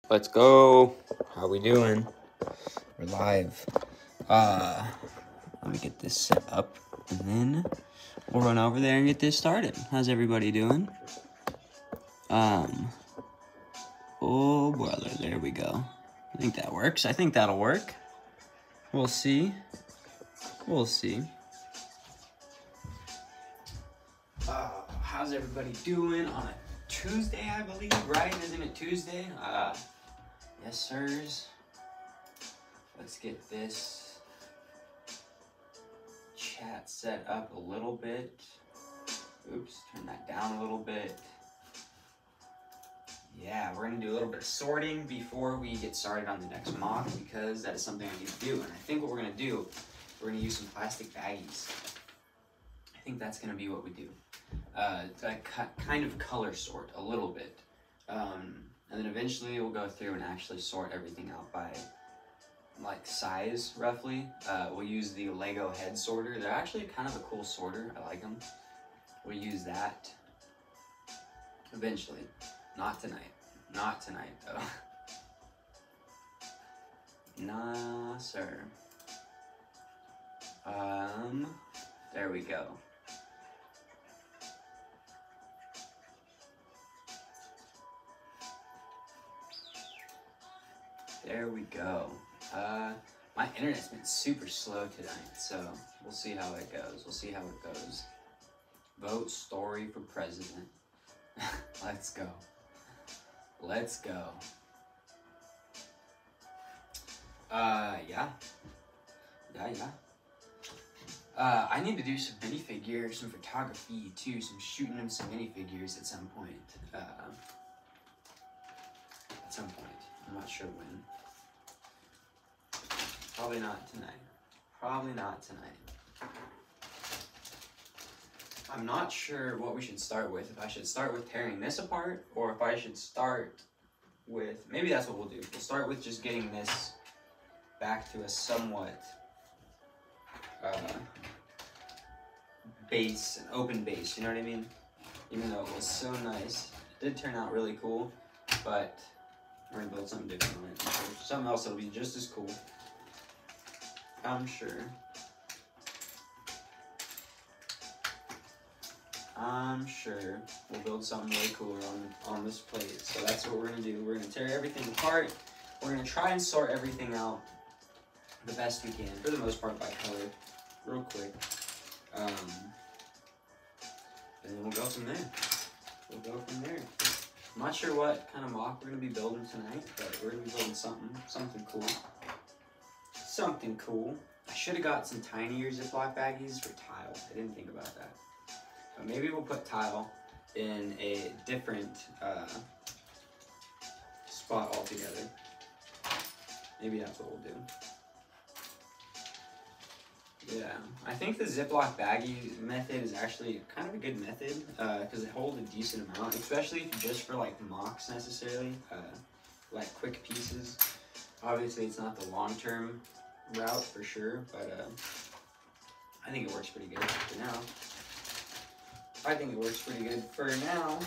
Let's go. How we doing? We're live. Let me get this set up and then we'll run over there and get this started. How's everybody doing? Oh brother, there we go. I think that works. I think that'll work. We'll see. We'll see. How's everybody doing on a Tuesday, I believe, right? Isn't it Tuesday? Yes, sirs. Let's get this chat set up a little bit. Oops, turn that down a little bit. Yeah, we're gonna do a little bit of sorting before we get started on the next mock because that is something I need to do. And I think what we're gonna do, we're gonna use some plastic baggies. I think that's gonna be what we do. To kind of color sort a little bit. And then eventually we'll go through and actually sort everything out by like size roughly. We'll use the Lego head sorter. They're actually kind of a cool sorter. I like them. We'll use that eventually. Not tonight. Not tonight though. Nah, sir. There we go. There we go. My internet's been super slow tonight, so we'll see how it goes. We'll see how it goes. Vote Story for president. Let's go. Let's go. Yeah. I need to do some minifigures, some photography too, some shooting of some minifigures at some point. I'm not sure when. Probably not tonight. Probably not tonight. I'm not sure what we should start with. If I should start with tearing this apart, or if I should start with... Maybe that's what we'll do. We'll start with just getting this back to a somewhat base, an open base, you know what I mean? Even though it was so nice. It did turn out really cool, but we're gonna build something different on it. Something else that'll be just as cool. I'm sure. We'll build something way cooler on this plate. So that's what we're gonna do. We're gonna tear everything apart. We're gonna try and sort everything out the best we can, for the most part by color, real quick. And then we'll go from there. I'm not sure what kind of mock we're gonna be building tonight, but we're gonna be building something cool. Something cool. I should have got some tinier Ziploc baggies for tile. I didn't think about that. But maybe we'll put tile in a different spot altogether. Maybe that's what we'll do. Yeah, I think the Ziploc baggie method is actually kind of a good method because it holds a decent amount, especially just for like mocks necessarily, like quick pieces. Obviously, it's not the long-term route for sure, but I think it works pretty good for now. I think it works pretty good for now.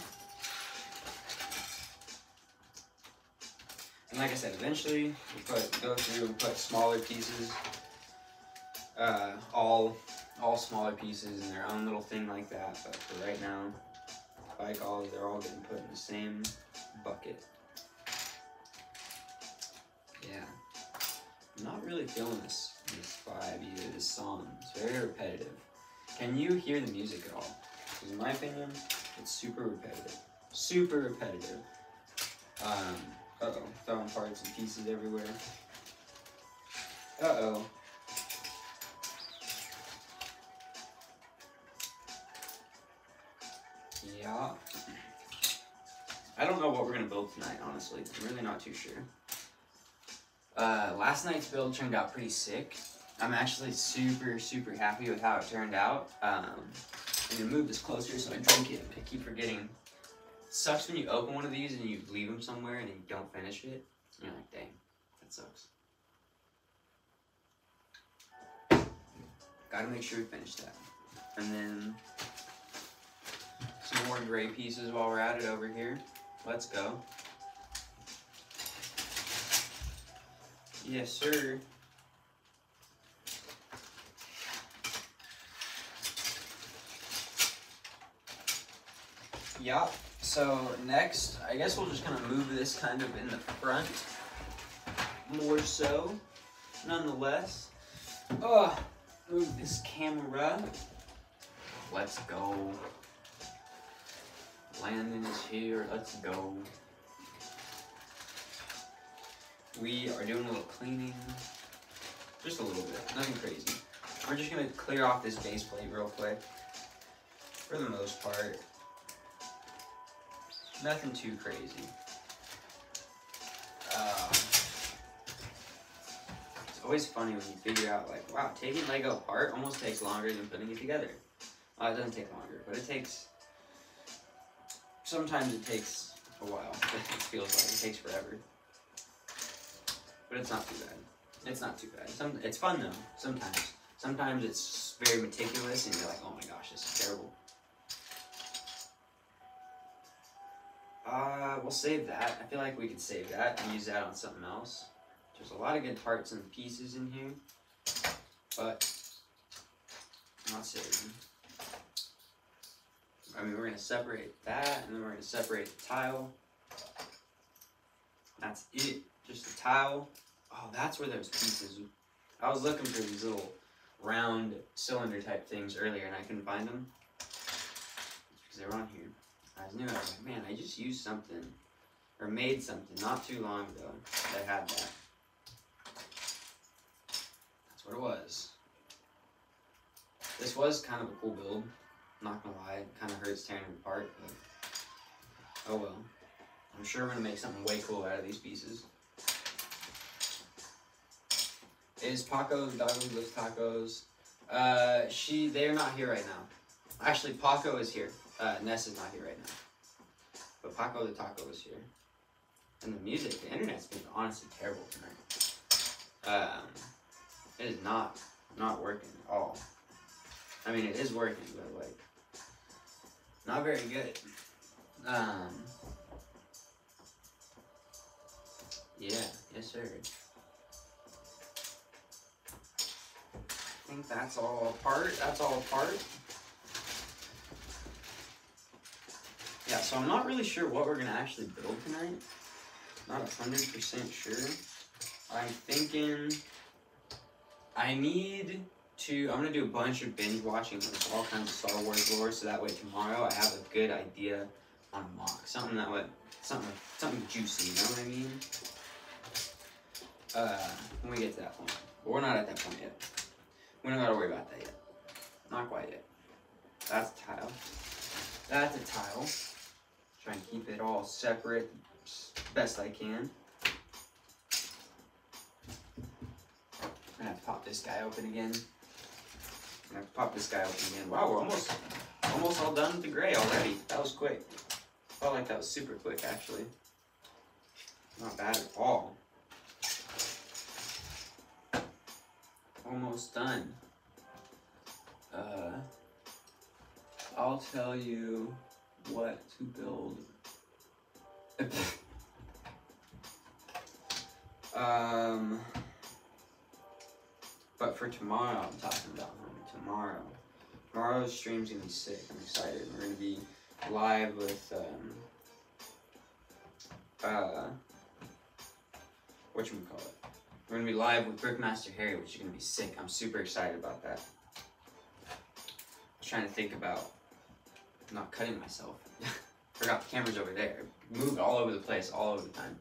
And like I said, eventually we'll go through and put smaller pieces, all smaller pieces in their own little thing like that. But for right now, like they're all getting put in the same bucket. Yeah. I'm not really feeling this vibe either, this song. It's very repetitive. Can you hear the music at all? Because in my opinion, it's super repetitive. Super repetitive. Uh-oh, throwing parts and pieces everywhere. Uh-oh. Yeah. I don't know what we're gonna build tonight, honestly. I'm really not too sure. Last night's build turned out pretty sick. I'm actually super happy with how it turned out. I'm gonna move this closer so I drink it. I keep forgetting. Sucks when you open one of these and you leave them somewhere and you don't finish it. You're like, dang, that sucks. Gotta make sure we finish that. And then some more gray pieces while we're at it over here. Let's go. Yes, sir. Yup. So next, I guess we'll just kind of move this kind of in the front, more so. Nonetheless, move this camera. Let's go. Landon is here. Let's go. We are doing a little cleaning, just a little bit, nothing crazy. We're just gonna clear off this base plate real quick. For the most part, nothing too crazy. It's always funny when you figure out, like, wow, taking Lego apart almost takes longer than putting it together. Well, it doesn't take longer, but it takes, sometimes it takes a while. It feels like it takes forever. But it's not too bad. It's not too bad. It's fun though, sometimes. Sometimes it's very meticulous and you're like, oh my gosh, this is terrible. We'll save that. I feel like we could save that and use that on something else. There's a lot of good parts and pieces in here, but I'm not saving. I mean, we're going to separate that, and then we're going to separate the tile. That's it. Just the tile. Oh, that's where those pieces. I was looking for these little round cylinder type things earlier, and I couldn't find them. Because they were on here. I was like, man, I just used something, or made something not too long ago that had that. That's what it was. This was kind of a cool build. Not gonna lie, it kind of hurts tearing it apart, but oh well. I'm sure we're gonna make something way cool out of these pieces. Is Paco the dog who loves tacos? They're not here right now. Actually, Paco is here. Ness is not here right now. But Paco the taco is here. And the music, the internet's been honestly terrible tonight. It is not working at all. I mean, it is working, but like, not very good. Yeah, yes sir. I think that's all apart. That's all apart. Yeah, so I'm not really sure what we're gonna actually build tonight. Not 100% sure. I'm thinking I'm gonna do a bunch of binge watching of all kinds of Star Wars lore, so that way tomorrow I have a good idea on a mock. Something juicy, you know what I mean? When we get to that point. But we're not at that point yet. We don't gotta worry about that yet. Not quite yet. That's a tile. That's a tile. Try and keep it all separate best I can. I'm gonna have to pop this guy open again. Wow, we're almost all done with the gray already. That was quick. Felt like that was super quick, actually. Not bad at all. Almost done. I'll tell you what to build. But for tomorrow, I'm talking about tomorrow. Tomorrow's stream's gonna be sick. I'm excited. We're gonna be live with whatchamacallit. We're gonna be live with Brickmaster Harry, which is gonna be sick. I'm super excited about that. I was trying to think about not cutting myself. Forgot the camera's over there. Moved all over the place, all over the time.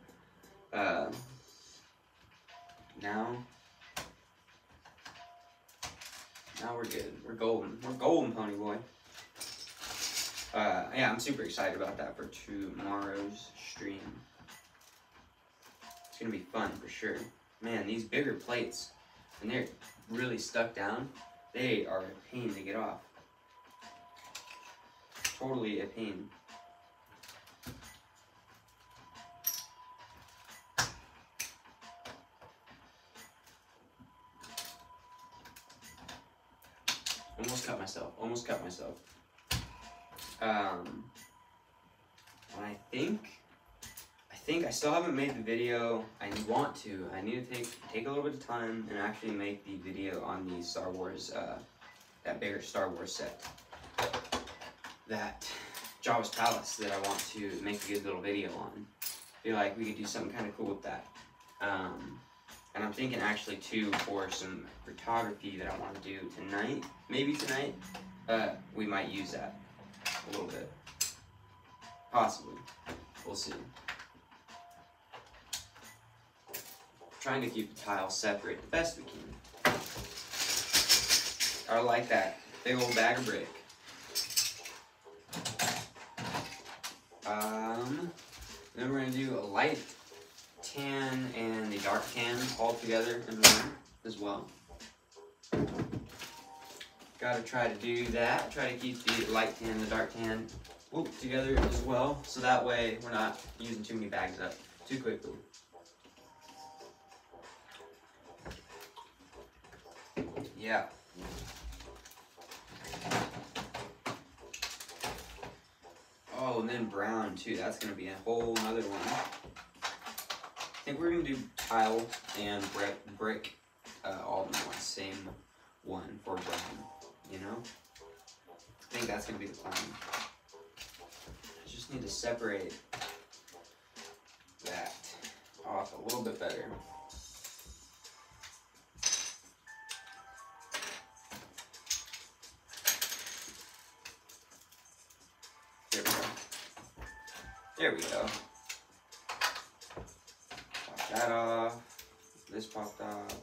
Now we're good. We're golden. We're golden, pony boy. Yeah, I'm super excited about that for tomorrow's stream. It's gonna be fun for sure. Man, these bigger plates, when they're really stuck down, they are a pain to get off. Totally a pain. Almost cut myself. And I think think I still haven't made the video. I want to. I need to take a little bit of time and actually make the video on the Star Wars, that bigger Star Wars set. That Jabba's Palace that I want to make a good little video on. Feel like we could do something kind of cool with that. And I'm thinking actually too, for some photography that I want to do tonight, maybe tonight, we might use that a little bit. Possibly. We'll see. Trying to keep the tiles separate the best we can. I like that big old bag of brick. Then we're going to do a light tan and the dark tan all together in one as well. Gotta try to do that. Try to keep the light tan and the dark tan together as well, so that way we're not using too many bags up too quickly. Yeah. Oh, and then brown too. That's gonna be a whole nother one. I think we're gonna do tile and brick all in one same one for brown. You know, I think that's gonna be the plan. I just need to separate that off a little bit better. There we go. Pop that off. This popped off.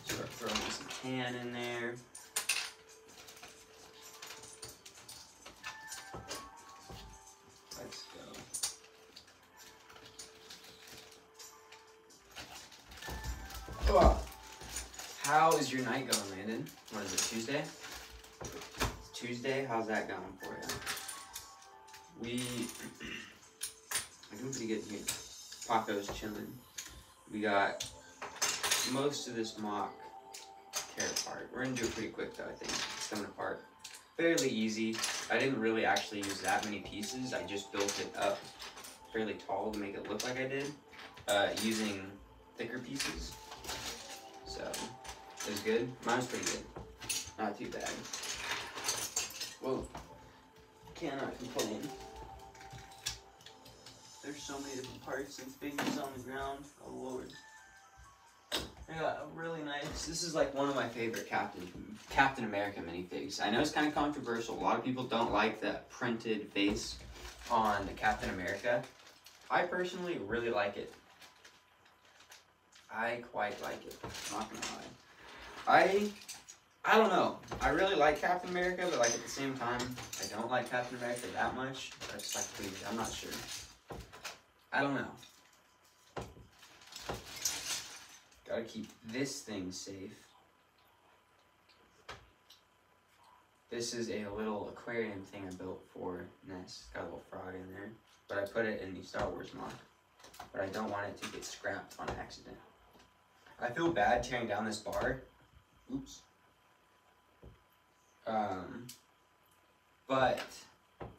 Start throwing some tan in there. Let's go. Oh. How is your night going, Landon? What is it, Tuesday? It's Tuesday? How's that going for you? I'm doing pretty good here. Paco's chilling. We got most of this mock tear apart. We're gonna do it pretty quick though, I think. It's coming apart fairly easy. I didn't really actually use that many pieces. I just built it up fairly tall to make it look like I did, using thicker pieces. So it was good. Mine was pretty good. Not too bad. Whoa. Cannot complain. There's so many different parts and figures on the ground. Oh Lord. I got a really nice, this is like one of my favorite Captain America minifigs. I know it's kind of controversial. A lot of people don't like the printed face on the Captain America. I personally really like it. I quite like it. I'm not gonna lie. I don't know. I really like Captain America, but like at the same time, I don't like Captain America that much. I just like to, I'm not sure. I don't know. Gotta keep this thing safe. This is a little aquarium thing I built for Ness. Got a little frog in there, but I put it in the Star Wars mod. But I don't want it to get scrapped on accident. I feel bad tearing down this bar. Oops. But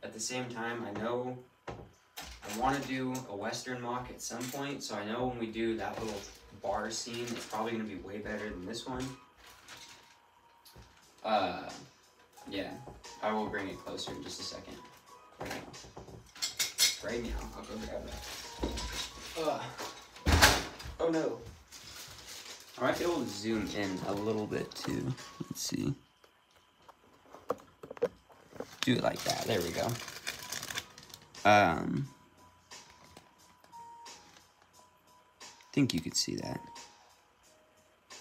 at the same time, I know I want to do a Western mock at some point, so I know when we do that little bar scene, it's probably going to be way better than this one. Yeah, I will bring it closer in just a second. Right now, I'll go grab that. Oh no. I might be able to zoom in a little bit too. Let's see. Do it like that. There we go. I think you could see that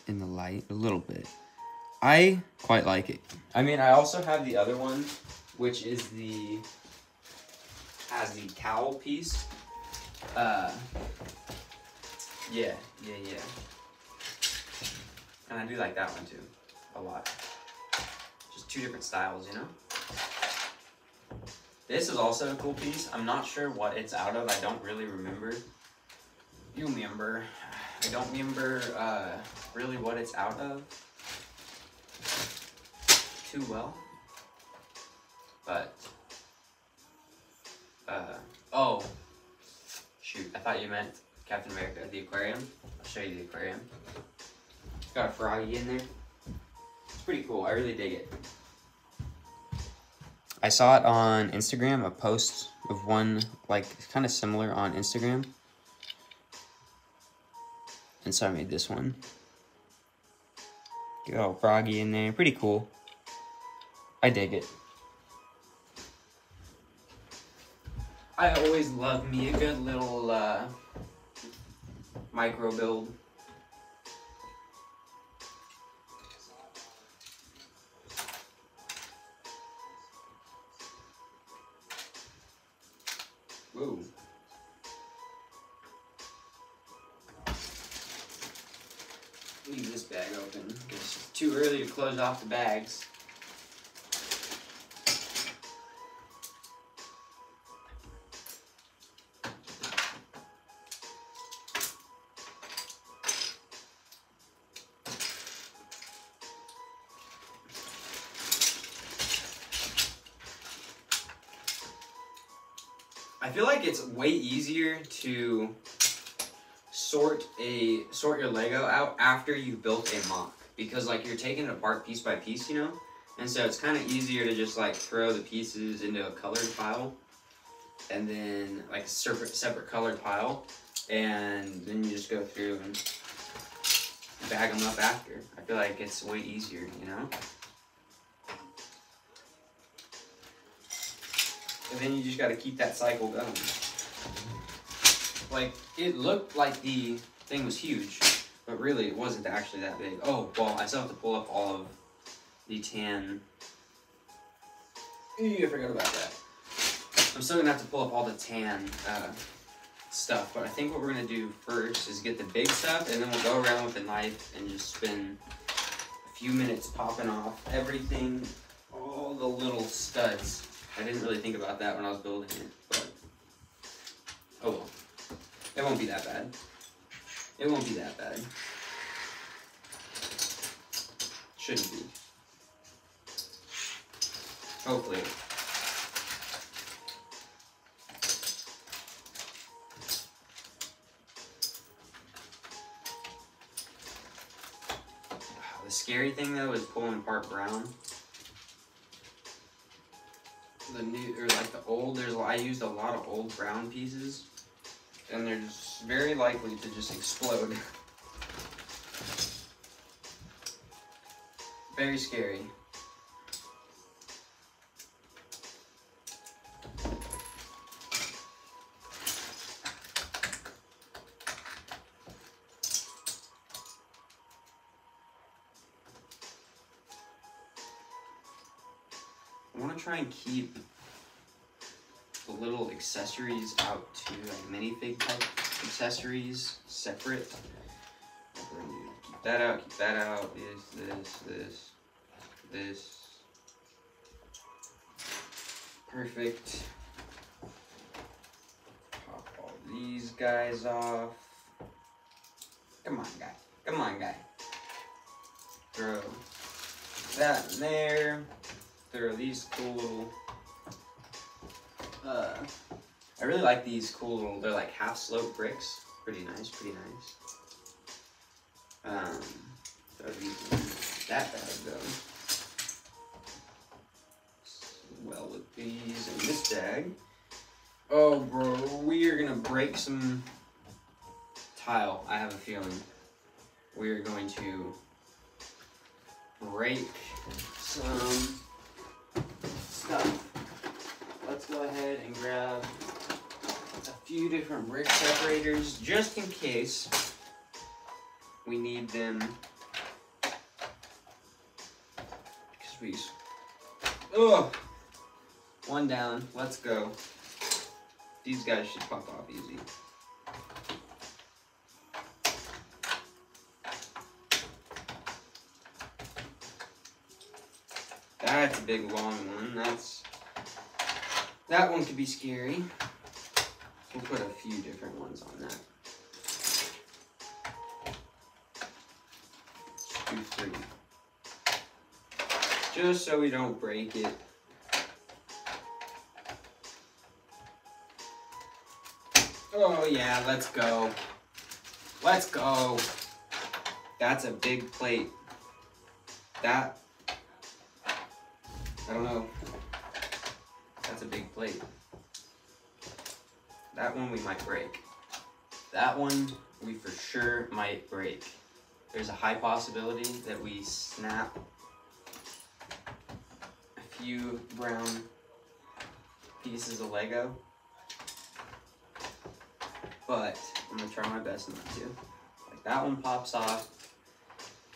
in the light a little bit. I quite like it. I mean, I also have the other one, which is has the cowl piece. Yeah. And I do like that one too, a lot. Just two different styles, you know? This is also a cool piece. I'm not sure what it's out of. I don't really remember. You remember. I don't remember really what it's out of too well. But Oh, shoot. I thought you meant Captain America, the aquarium. I'll show you the aquarium. It's got a froggy in there. It's pretty cool. I really dig it. I saw it on Instagram, a post of one, like, kind of similar on Instagram. And so I made this one. Get a little froggy in there. Pretty cool. I dig it. I always love me a good little micro build. Whoa. Leave this bag open because it's too early to close off the bags. I feel like it's way easier to sort your Lego out after you've built a MOC, because like you're taking it apart piece by piece, you know, and so it's kind of easier to just like throw the pieces into a colored pile, and then like a separate colored pile, and then you just go through and bag them up after. I feel like it's way easier, you know. And then you just got to keep that cycle going. Like, it looked like the thing was huge, but really it wasn't actually that big. Oh, well, I still have to pull up all of the tan. I forgot about that. I'm still going to have to pull up all the tan stuff, but I think what we're going to do first is get the big stuff, and then we'll go around with a knife and just spend a few minutes popping off everything, all the little studs. I didn't really think about that when I was building it, but oh well. It won't be that bad. It won't be that bad. Shouldn't be. Hopefully. The scary thing though is pulling apart brown. The new, or like the old, I used a lot of old brown pieces, and they're just very likely to just explode. Very scary. I want to try and keep the little accessories out too, like minifig type accessories separate. We're going to keep that out, this. Perfect. Pop all these guys off. Come on, guy. Throw that in there. Throw these cool little, I really like these cool little, they're like half slope bricks. Pretty nice. Throw these in that bag though. Well with these in this bag. Oh bro, we are gonna break some tile. I have a feeling we are going to break some stuff. Let's go ahead and grab a few different brick separators just in case we need them. Ugh! One down. Let's go. These guys should pop off easy. That's a big long one. That one could be scary. We'll put a few different ones on that. Let's do 3. Just so we don't break it. Oh yeah, let's go. Let's go. That's a big plate. That, I don't know. That's a big plate. That one we might break. That one we for sure might break. There's a high possibility that we snap a few brown pieces of Lego. But I'm gonna try my best not to. Like that one pops off.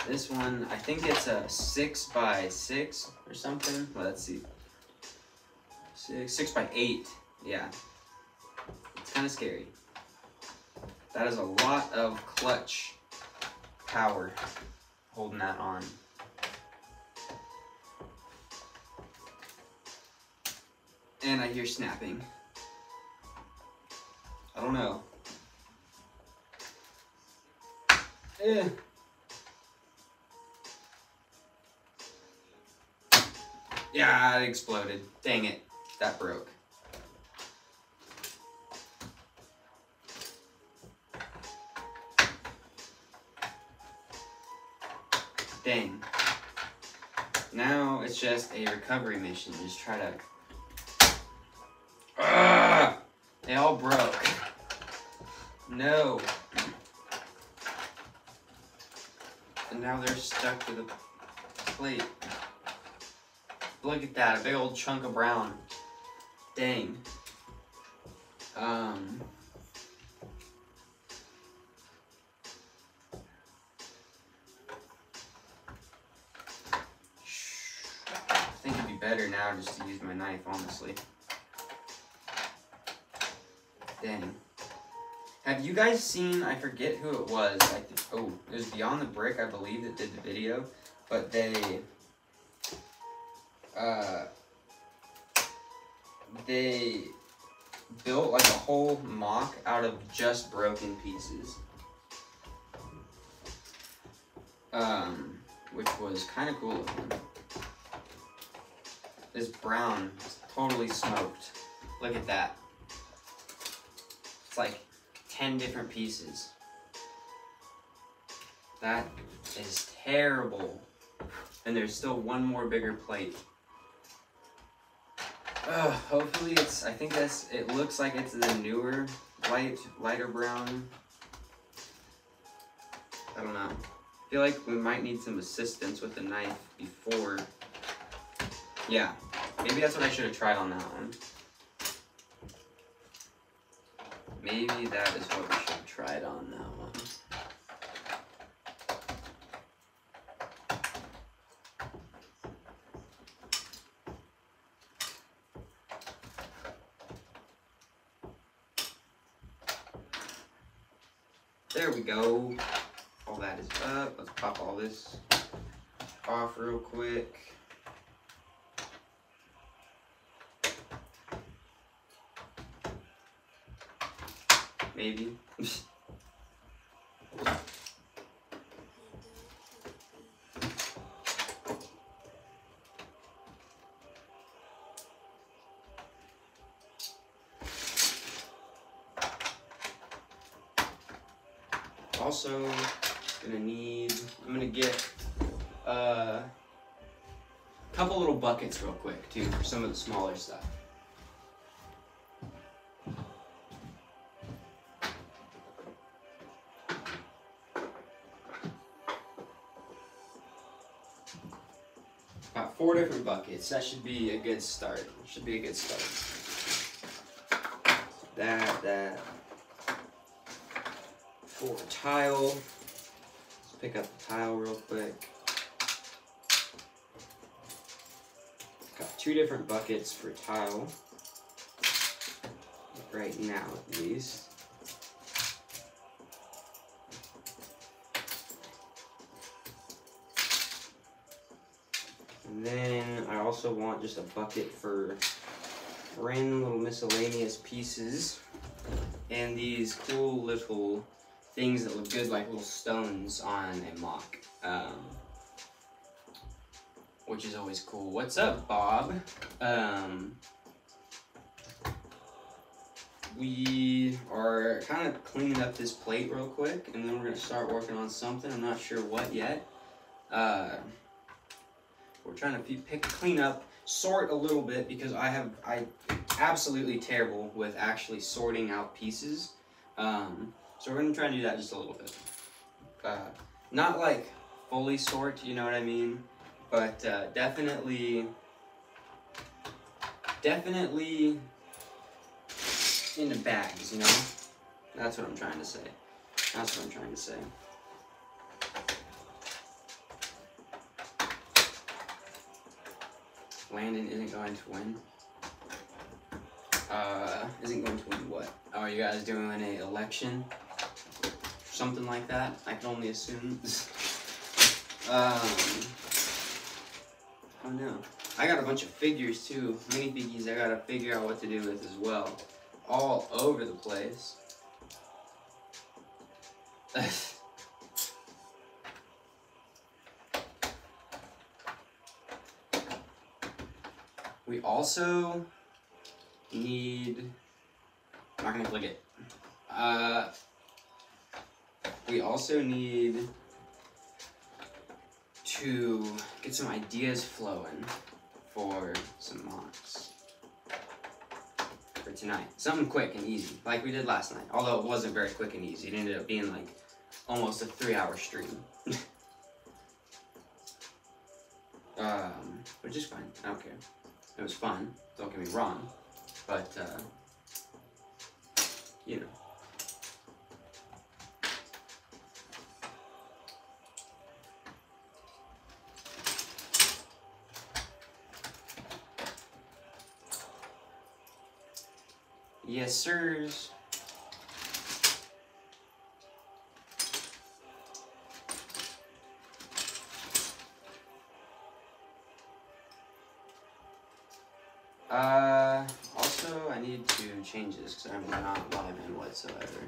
This one, I think it's a 6x6 or something. Well, let's see. 6x8. Yeah. It's kind of scary. That is a lot of clutch power holding that on. And I hear snapping. I don't know. Yeah, it exploded. Dang it. That broke. Dang. Now it's just a recovery mission. Just try to... They all broke. No. And now they're stuck to the plate. Look at that, a big old chunk of brown. Dang. I think it'd be better now just to use my knife, honestly. Dang. Have you guys seen, I forget who it was, oh, it was Beyond the Brick, I believe, that did the video, but they built like a whole mock out of just broken pieces. Which was kind of cool of them. This brown is totally smoked. Look at that. It's like 10 different pieces. That is terrible. And there's still one more bigger plate. Hopefully it's, I think it looks like it's the newer, lighter brown. I don't know. I feel like we might need some assistance with the knife before. Yeah, maybe that's what I should have tried on that one. Maybe that is what we should have tried on that one. There we go. All that is up. Let's pop all this off real quick. Maybe. Also, I'm gonna get a couple little buckets real quick too for some of the smaller stuff. Got 4 different buckets. That should be a good start. Should be a good start. That. For tile. Let's pick up the tile real quick. Got 2 different buckets for tile. Right now, at least. And then I also want just a bucket for random little miscellaneous pieces. And these cool little things that look good like little stones on a mock. Which is always cool. What's up, Bob? we are kind of cleaning up this plate real quick, and then we're going to start working on something. I'm not sure what yet. We're trying to clean up, sort a little bit, because I absolutely terrible with actually sorting out pieces. So we're going to try and do that just a little bit. Not like fully sort, you know what I mean? But definitely into bags, you know? That's what I'm trying to say. That's what I'm trying to say. Landon isn't going to win. Isn't going to win what? Oh, are you guys doing an election? Something like that? I can only assume. Oh no. I got a bunch of figures too. Minifigures I gotta figure out what to do with as well. All over the place. We also need... I'm not gonna click it. We also need to get some ideas flowing for some mocks for tonight. Something quick and easy, like we did last night. Although it wasn't very quick and easy. It ended up being like almost a 3-hour stream. Which is fine. I don't care. It was fun. Don't get me wrong. But, you know. Yes, sirs. Also, I need to change this because I'm not live in whatsoever.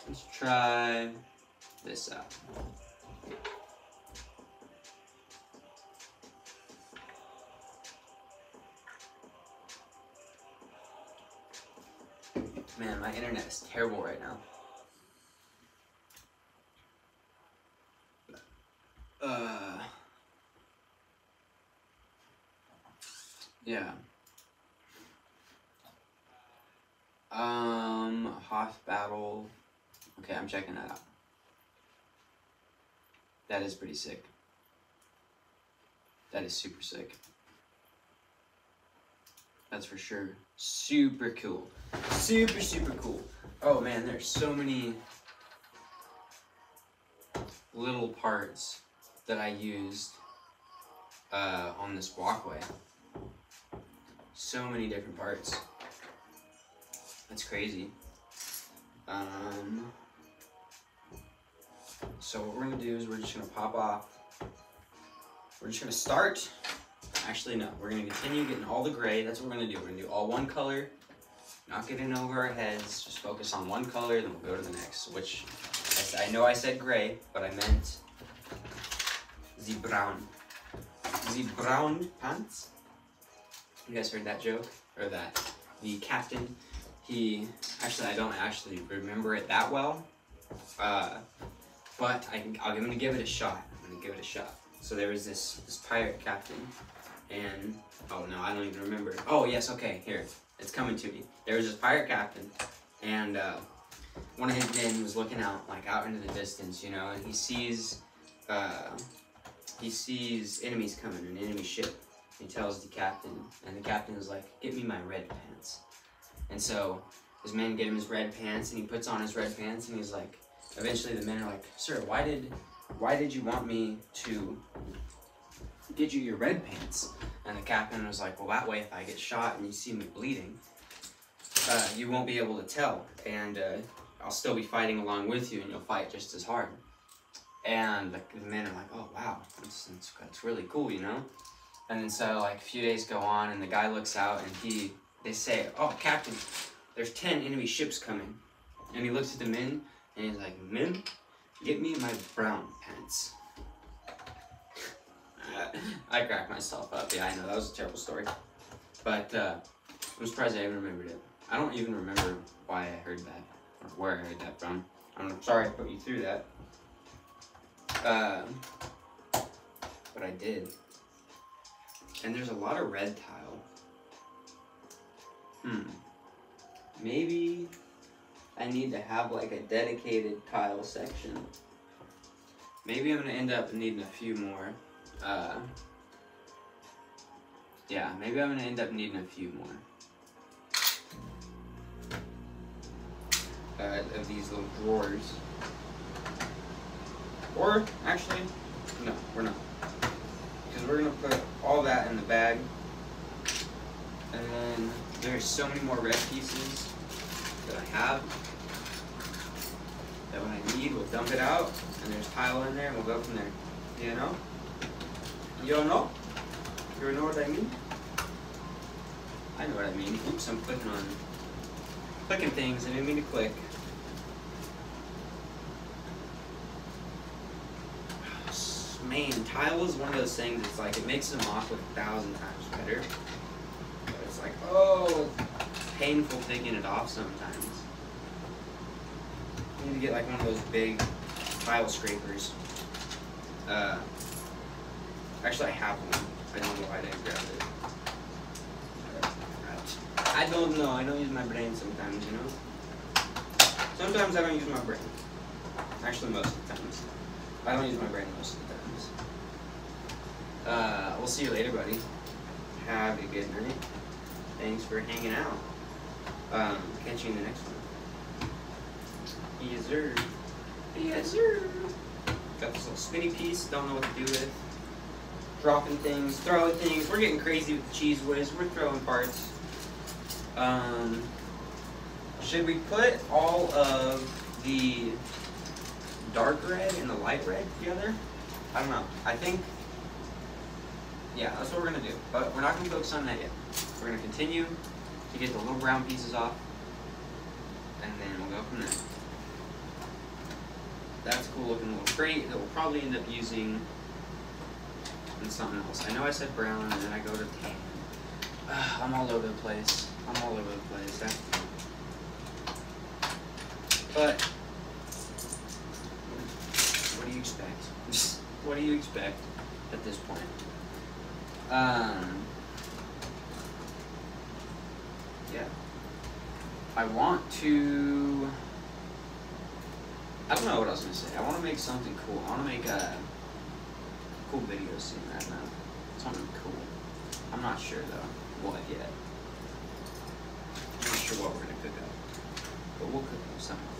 Let's try this out. Man, my internet is terrible right now. Yeah. Hoth Battle. Okay, I'm checking that out. That is pretty sick. That is super sick. That's for sure. Super cool. Super, super cool. Oh man, there's so many little parts that I used on this walkway. So many different parts. That's crazy. So what we're gonna do is we're just gonna pop off. We're just gonna start. Actually, no. We're gonna continue getting all the gray. That's what we're gonna do. We're gonna do all one color. Not getting over our heads. Just focus on one color, then we'll go to the next. Which I know I said gray, but I meant the brown. The brown pants. You guys heard that joke? Or that the captain, I don't actually remember it that well, but I'm gonna give it a shot. So there was this pirate captain, and oh no, I don't even remember. Oh yes, okay, here, it's coming to me. There was this pirate captain, and one of his men was looking out into the distance, you know, and he sees enemies coming, an enemy ship. He tells the captain, and the captain is like, "Get me my red pants." And so his men get him his red pants, and he puts on his red pants, and he's like, eventually the men are like, "Sir, why did you want me to get you your red pants?" And the captain was like, "Well, that way if I get shot and you see me bleeding, you won't be able to tell, and I'll still be fighting along with you, and you'll fight just as hard." And the men are like, "Oh wow, that's really cool, you know?" And then so like a few days go on, and the guy looks out, and they say, "Oh, Captain, there's 10 enemy ships coming." And he looks at the men, and he's like, "Men, Get me my brown pants. I cracked myself up. Yeah, I know, that was a terrible story. But I'm surprised I even remembered it. I don't even remember why I heard that, or where I heard that from. I'm sorry I put you through that. But I did. And there's a lot of red tile. Maybe I need to have like a dedicated tile section. Maybe I'm gonna end up needing a few more. Yeah, maybe I'm gonna end up needing a few more. Of these little drawers. Or, actually, no, we're not. Because we're gonna put all that in the bag. And then there's so many more red pieces that I have that when I need, we'll dump it out. And there's tile in there and we'll go from there. You know? You don't know? You know what I mean? I know what I mean. Oops, I'm clicking things. I didn't mean to click. Man, tile is one of those things, it's like, it makes the mock look 1,000 times better. But it's like, oh, it's painful taking it off sometimes. You need to get like one of those big tile scrapers. Actually, I have one. I don't know why I didn't grab it. I don't know. I don't use my brain sometimes, you know? Sometimes I don't use my brain. Actually, most of the times. I don't use my brain most of the times. We'll see you later, buddy. Have a good night. Thanks for hanging out. Catch you in the next one. Yes, sir. Yes, sir. Got this little spinny piece. Don't know what to do with. Dropping things, throwing things. We're getting crazy with the Cheese Whiz. We're throwing parts. Should we put all of the dark red and the light red together? I don't know. I think, yeah, that's what we're going to do. But we're not going to focus on that yet. We're going to continue to get the little brown pieces off. And then we'll go from there. That's a cool looking little crate that we'll probably end up using in something else. I know I said brown and then I go to tan. I'm all over the place. But what do you expect? What do you expect at this point? Yeah. I want to... I don't know what I was going to say. I want to make something cool. I want to make a cool video soon. I don't know. Something cool. I'm not sure though what yet. I'm not sure what we're going to cook up. But we'll cook up something.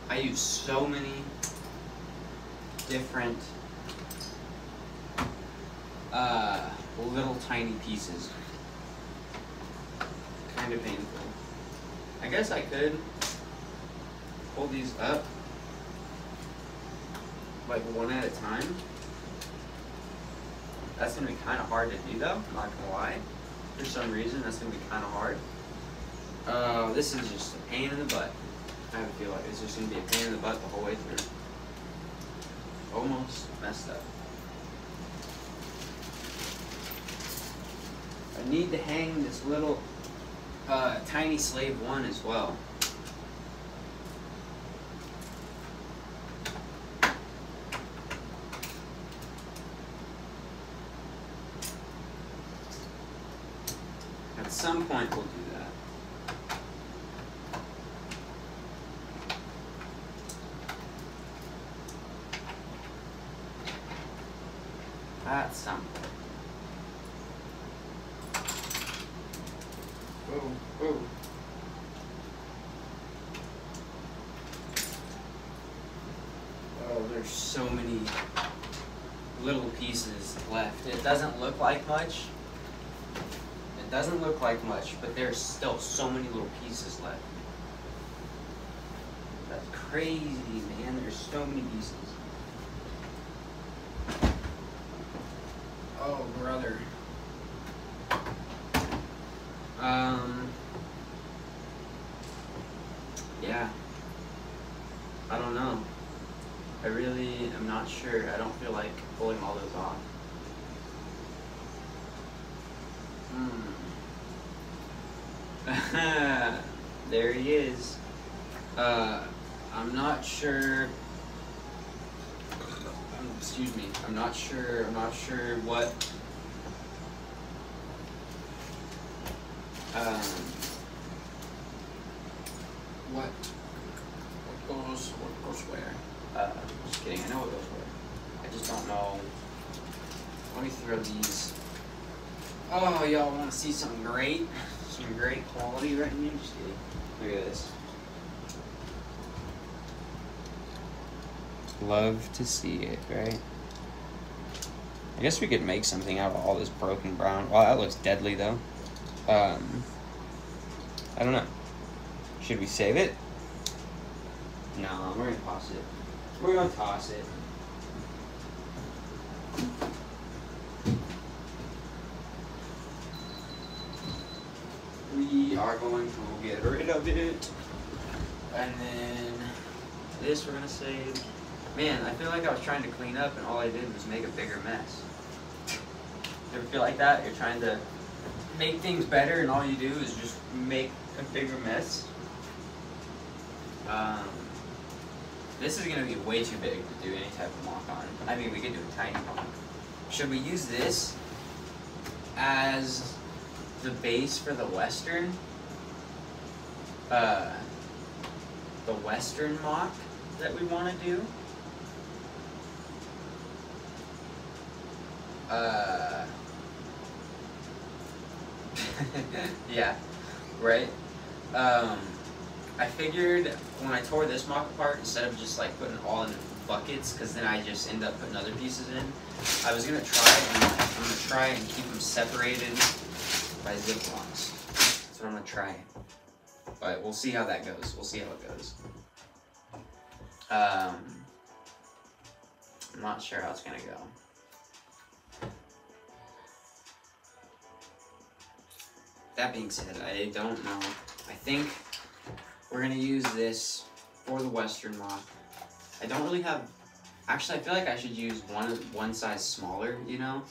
I use so many different little tiny pieces. Kind of painful. I guess I could pull these up like one at a time. That's gonna be kind of hard to do though, I'm not gonna lie. For some reason, that's gonna be kind of hard. This is just a pain in the butt. I feel like it's just gonna be a pain in the butt the whole way through. Almost messed up. I need to hang this little tiny slave one as well. At some point we'll do that. At some point. Whoa. Oh, there's so many little pieces left. It doesn't look like much. But there's still so many little pieces left. That's crazy, man. There's so many pieces. Oh, brother. yeah. I don't know. I really am not sure. I don't feel like pulling all those off. There he is. I'm not sure. Excuse me. I'm not sure what. What goes where? Just kidding. I know what goes where. I just don't know. Let me throw these. Oh, y'all want to see something great? Some great quality right here? Just kidding. Look at this. Love to see it, right? I guess we could make something out of all this broken brown. Wow, that looks deadly though. I don't know. Should we save it? No, we're gonna toss it. We're gonna toss it. We are going to get rid of it. And then this we're gonna save. Man, I feel like I was trying to clean up and all I did was make a bigger mess. You ever feel like that? You're trying to make things better and all you do is just make a bigger mess. This is gonna be way too big to do any type of mock on. I mean, we could do a tiny mock. Should we use this as the base for the Western? The Western mock that we want to do? Yeah, right? I figured when I tore this mock apart, instead of just like putting it all in buckets, because then I just end up putting other pieces in, I was gonna try and keep them separated by Ziplocs. That's what I'm gonna try. But we'll see how that goes. We'll see how it goes. I'm not sure how it's gonna go. That being said, I don't know. I think we're gonna use this for the Western mock. I don't really have. Actually, I feel like I should use one size smaller, you know,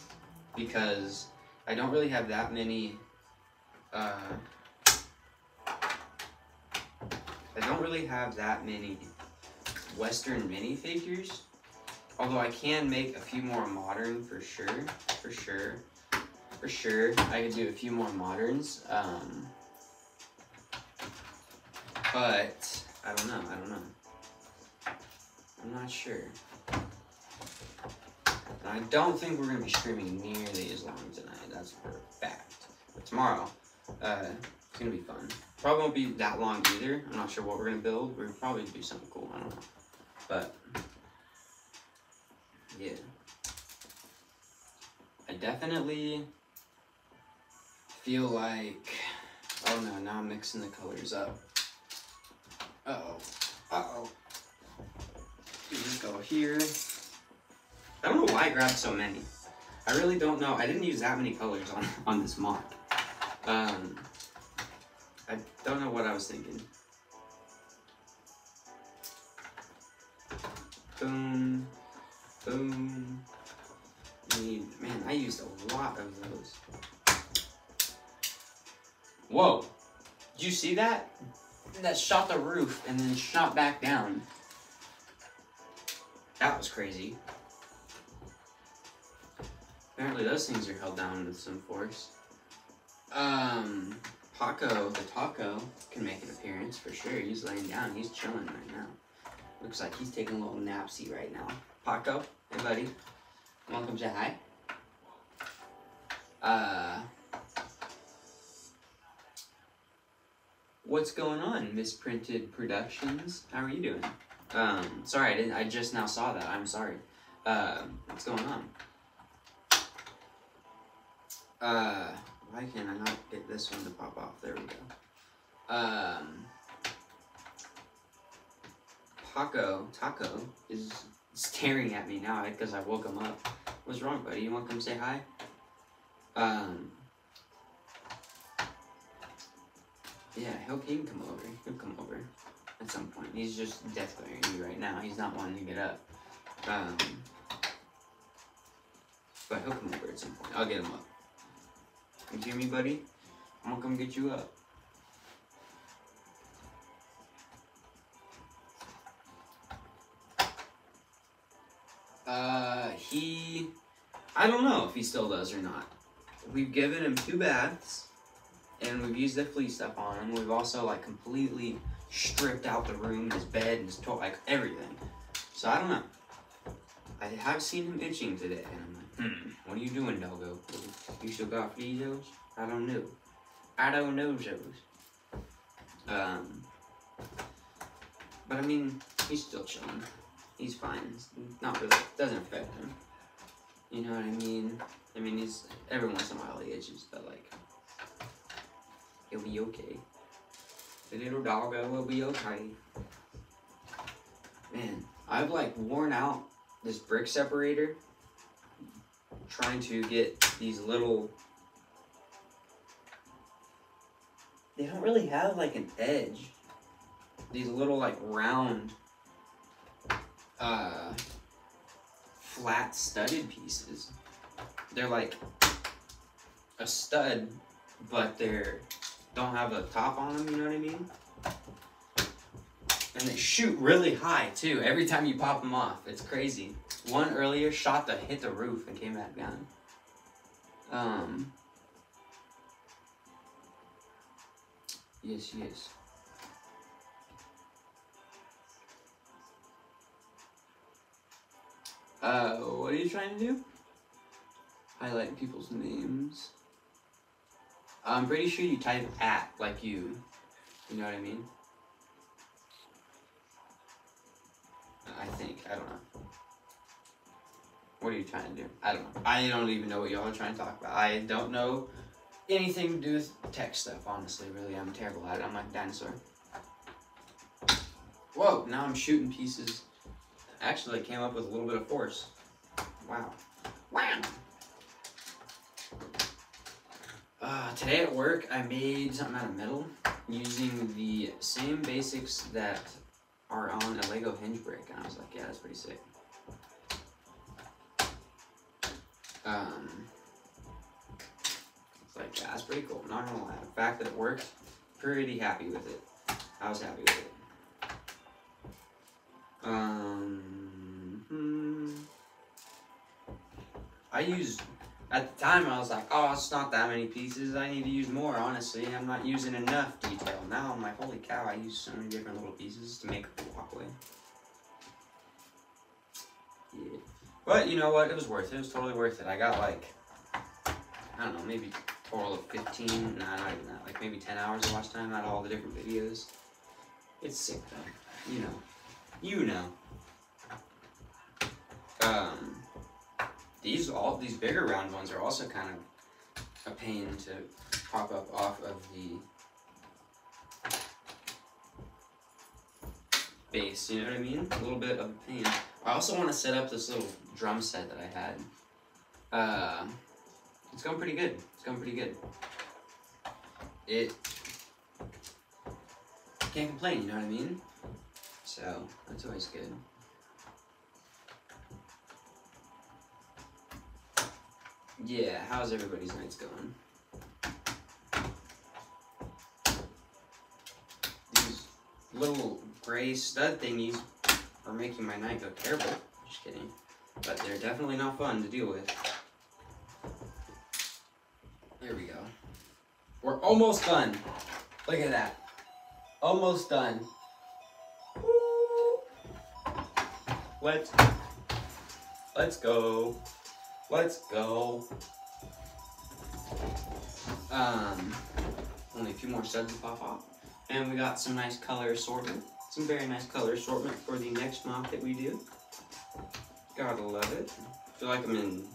because I don't really have that many. I don't really have that many Western minifigures. Although I can make a few more modern for sure. For sure, I could do a few more moderns. But I don't know. I'm not sure. And I don't think we're gonna be streaming nearly as long tonight. That's for a fact. But tomorrow, it's gonna be fun. Probably won't be that long either. I'm not sure what we're gonna build. We'll probably do something cool. I don't know. But yeah, I definitely feel like. Oh no! Now I'm mixing the colors up. Uh-oh. You just go here. I don't know why I grabbed so many. I really don't know. I didn't use that many colors on this mock. I don't know what I was thinking. Boom. Boom. Man, I used a lot of those. Whoa. Did you see that? That shot the roof and then shot back down. That was crazy. Apparently those things are held down with some force. Paco, the taco, can make an appearance for sure. He's laying down. He's chilling right now. Looks like he's taking a little napsy right now. Paco, hey buddy. Welcome to hi. What's going on, Misprinted Productions? How are you doing? Sorry, I just now saw that. I'm sorry. What's going on? Why can I not get this one to pop off? There we go. Taco is staring at me now because I woke him up. What's wrong, buddy? You want to come say hi? Yeah, I hope he can come over. He'll come over. at some point. He's just death glaring at me right now. He's not wanting to get up. But he'll come over at some point. I'll get him up. You hear me, buddy? I'm gonna come get you up. I don't know if he still does or not. We've given him 2 baths, and we've used the flea stuff on him. We've also, like, completely stripped out the room, his bed, and his toilet, like, everything. So, I don't know. I have seen him itching today, and I'm like, what are you doing, doggo? You still got fleas? I don't know. I don't know those. But, I mean, he's still chilling. He's fine. It's not really, doesn't affect him. You know what I mean? I mean, he's, every once in a while he itches, but like, he'll be okay. The little doggo will be okay. Man, I've like worn out this brick separator trying to get these little, they don't really have like an edge. These little like round, flat studded pieces. They're like a stud, but they're don't have a top on them, you know what I mean? And they shoot really high too, every time you pop them off. It's crazy. One earlier hit the roof and came back down. Yes. What are you trying to do? Highlight people's names. I'm pretty sure you type at, like you know what I mean? I think, I don't know. What are you trying to do? I don't know. I don't even know what y'all are trying to talk about. I don't know anything to do with tech stuff, honestly, really. I'm terrible at it. I'm like a dinosaur. Whoa, now I'm shooting pieces. Actually, I came up with a little bit of force. Wow. Wow! Today at work, I made something out of metal using the same basics that are on a Lego hinge brick, and I was like, yeah, that's pretty sick. It's like, yeah, that's pretty cool. Not gonna lie. The fact that it worked, pretty happy with it. I was happy with it. At the time I was like, oh, it's not that many pieces, I need to use more, honestly, I'm not using enough detail. Now I'm like, holy cow, I use so many different little pieces to make a walkway. Yeah. But you know what, it was worth it, it was totally worth it. I got like, I don't know, maybe a total of 15, nah, not even that, like maybe 10 hours of watch time out of all the different videos. It's sick though, you know. These bigger round ones are also kind of a pain to pop up off of the base, you know what I mean? A little bit of a pain. I also want to set up this little drum set that I had. It's going pretty good. It's going pretty good. Can't complain, you know what I mean? So, that's always good. Yeah, how's everybody's nights going? These little gray stud thingies are making my night go terrible. Just kidding. But they're definitely not fun to deal with. There we go. We're almost done. Look at that. Almost done. Woo. Let's go. Let's go. Only a few more studs to pop off. And we got some nice color assortment. Some very nice color assortment for the next mock that we do. Gotta love it. I feel like I'm in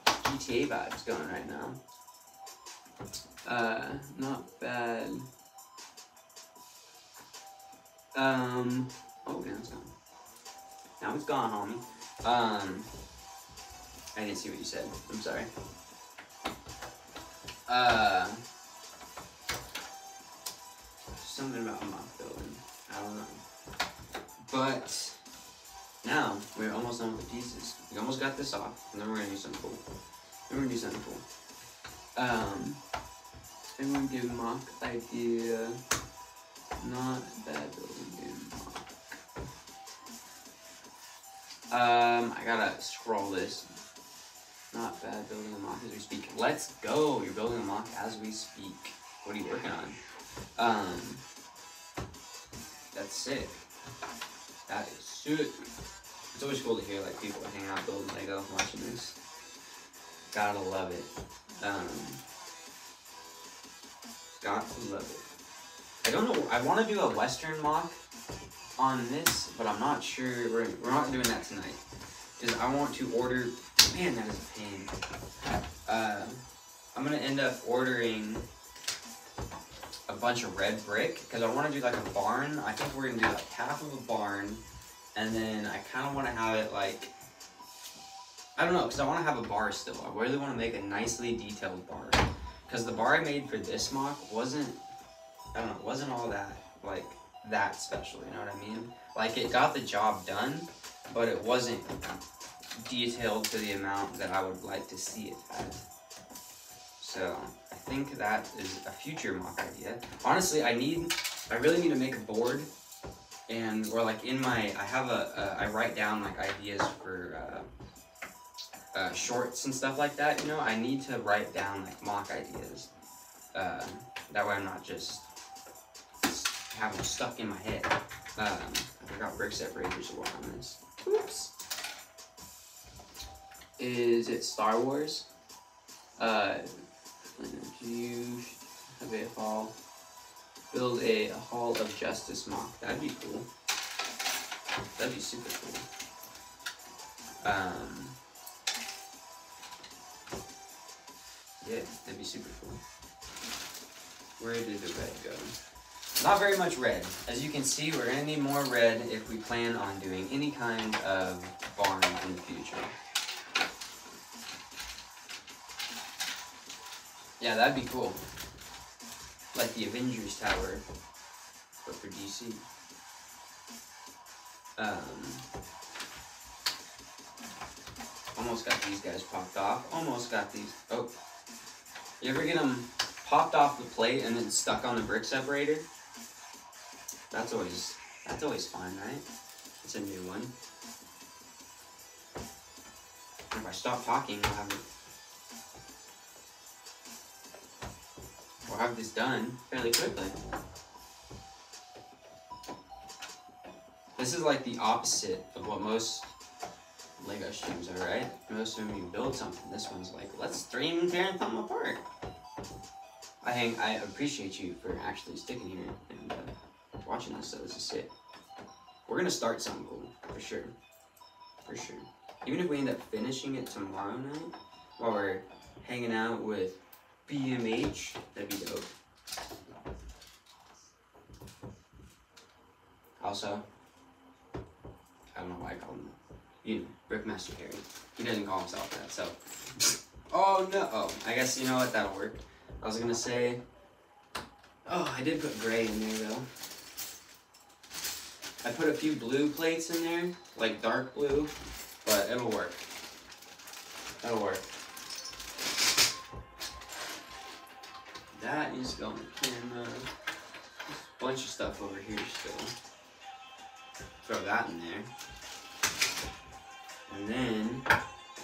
GTA vibes going right now. Not bad. Oh, now it's gone. Now it's gone, homie. I didn't see what you said. I'm sorry. Something about a mock building. I don't know. But now we're almost done with the pieces. We almost got this off, and then we're gonna do something cool. Everyone give mock idea. Not bad building game mock. I gotta scroll this. Not bad building a mock as we speak. Let's go. You're building a mock as we speak. What are you working on? That's sick. That is sick. It's always cool to hear like people hang out building Lego watching this. Gotta love it. Got to love it. I don't know. I want to do a Western mock on this, but I'm not sure. We're not doing that tonight because I want to order. Man, that is a pain. I'm gonna end up ordering a bunch of red brick because I want to do like a barn. I think we're gonna do like half of a barn, and then I kind of want to have it like, I don't know, because I want to have a bar still. I really want to make a nicely detailed bar because the bar I made for this mock wasn't, I don't know, wasn't all that like that special. You know what I mean? Like it got the job done, but it wasn't detailed to the amount that I would like to see it at. So I think that is a future mock idea. Honestly, I really need to make a board, and or like in my, I write down like ideas for shorts and stuff like that. You know, I need to write down like mock ideas. That way I'm not just having them stuck in my head. I forgot brick separators a lot on this. Oops. Is it Star Wars? You have a hall. Build a Hall of Justice mock. That'd be cool. That'd be super cool. Yeah, that'd be super cool. Where did the red go? Not very much red. As you can see, we're gonna need more red if we plan on doing any kind of barn in the future. Yeah, that'd be cool. Like the Avengers Tower, but for DC. Almost got these guys popped off. Almost got these. Oh. You ever get them popped off the plate and then stuck on the brick separator? That's always fun, right? It's a new one. And if I stop talking, we'll have this done fairly quickly. This is like the opposite of what most Lego streams are, right? Most of them you build something. This one's like, let's stream and tear them apart. I appreciate you for actually sticking here and watching this, so this is sick. We're gonna start something cool, for sure. For sure. Even if we end up finishing it tomorrow night, while we're hanging out with BMH, that'd be dope. Also, I don't know why I call him that. You know, Brickmaster Harry. He doesn't call himself that, so. Oh no! Oh, I guess you know what, that'll work. I was gonna say, oh, I did put gray in there though. I put a few blue plates in there, like dark blue, but it'll work. That'll work. That is going to camera. There's a bunch of stuff over here still. Throw that in there. And then,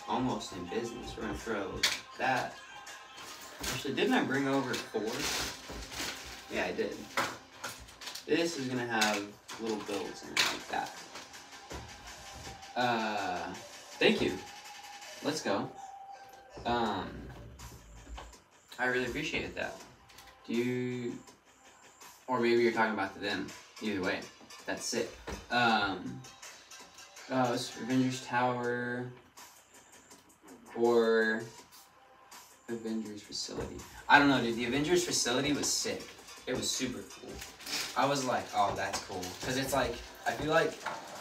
almost in business, we're gonna throw that. Actually, didn't I bring over 4? Yeah, I did. This is gonna have little builds in it like that. Thank you. Let's go. I really appreciated that. Do you, or maybe you're talking about them. Either way, that's sick. It's Avengers Tower or Avengers Facility. I don't know, dude. The Avengers Facility was sick. It was super cool. I was like, oh, that's cool. Because it's like, I feel like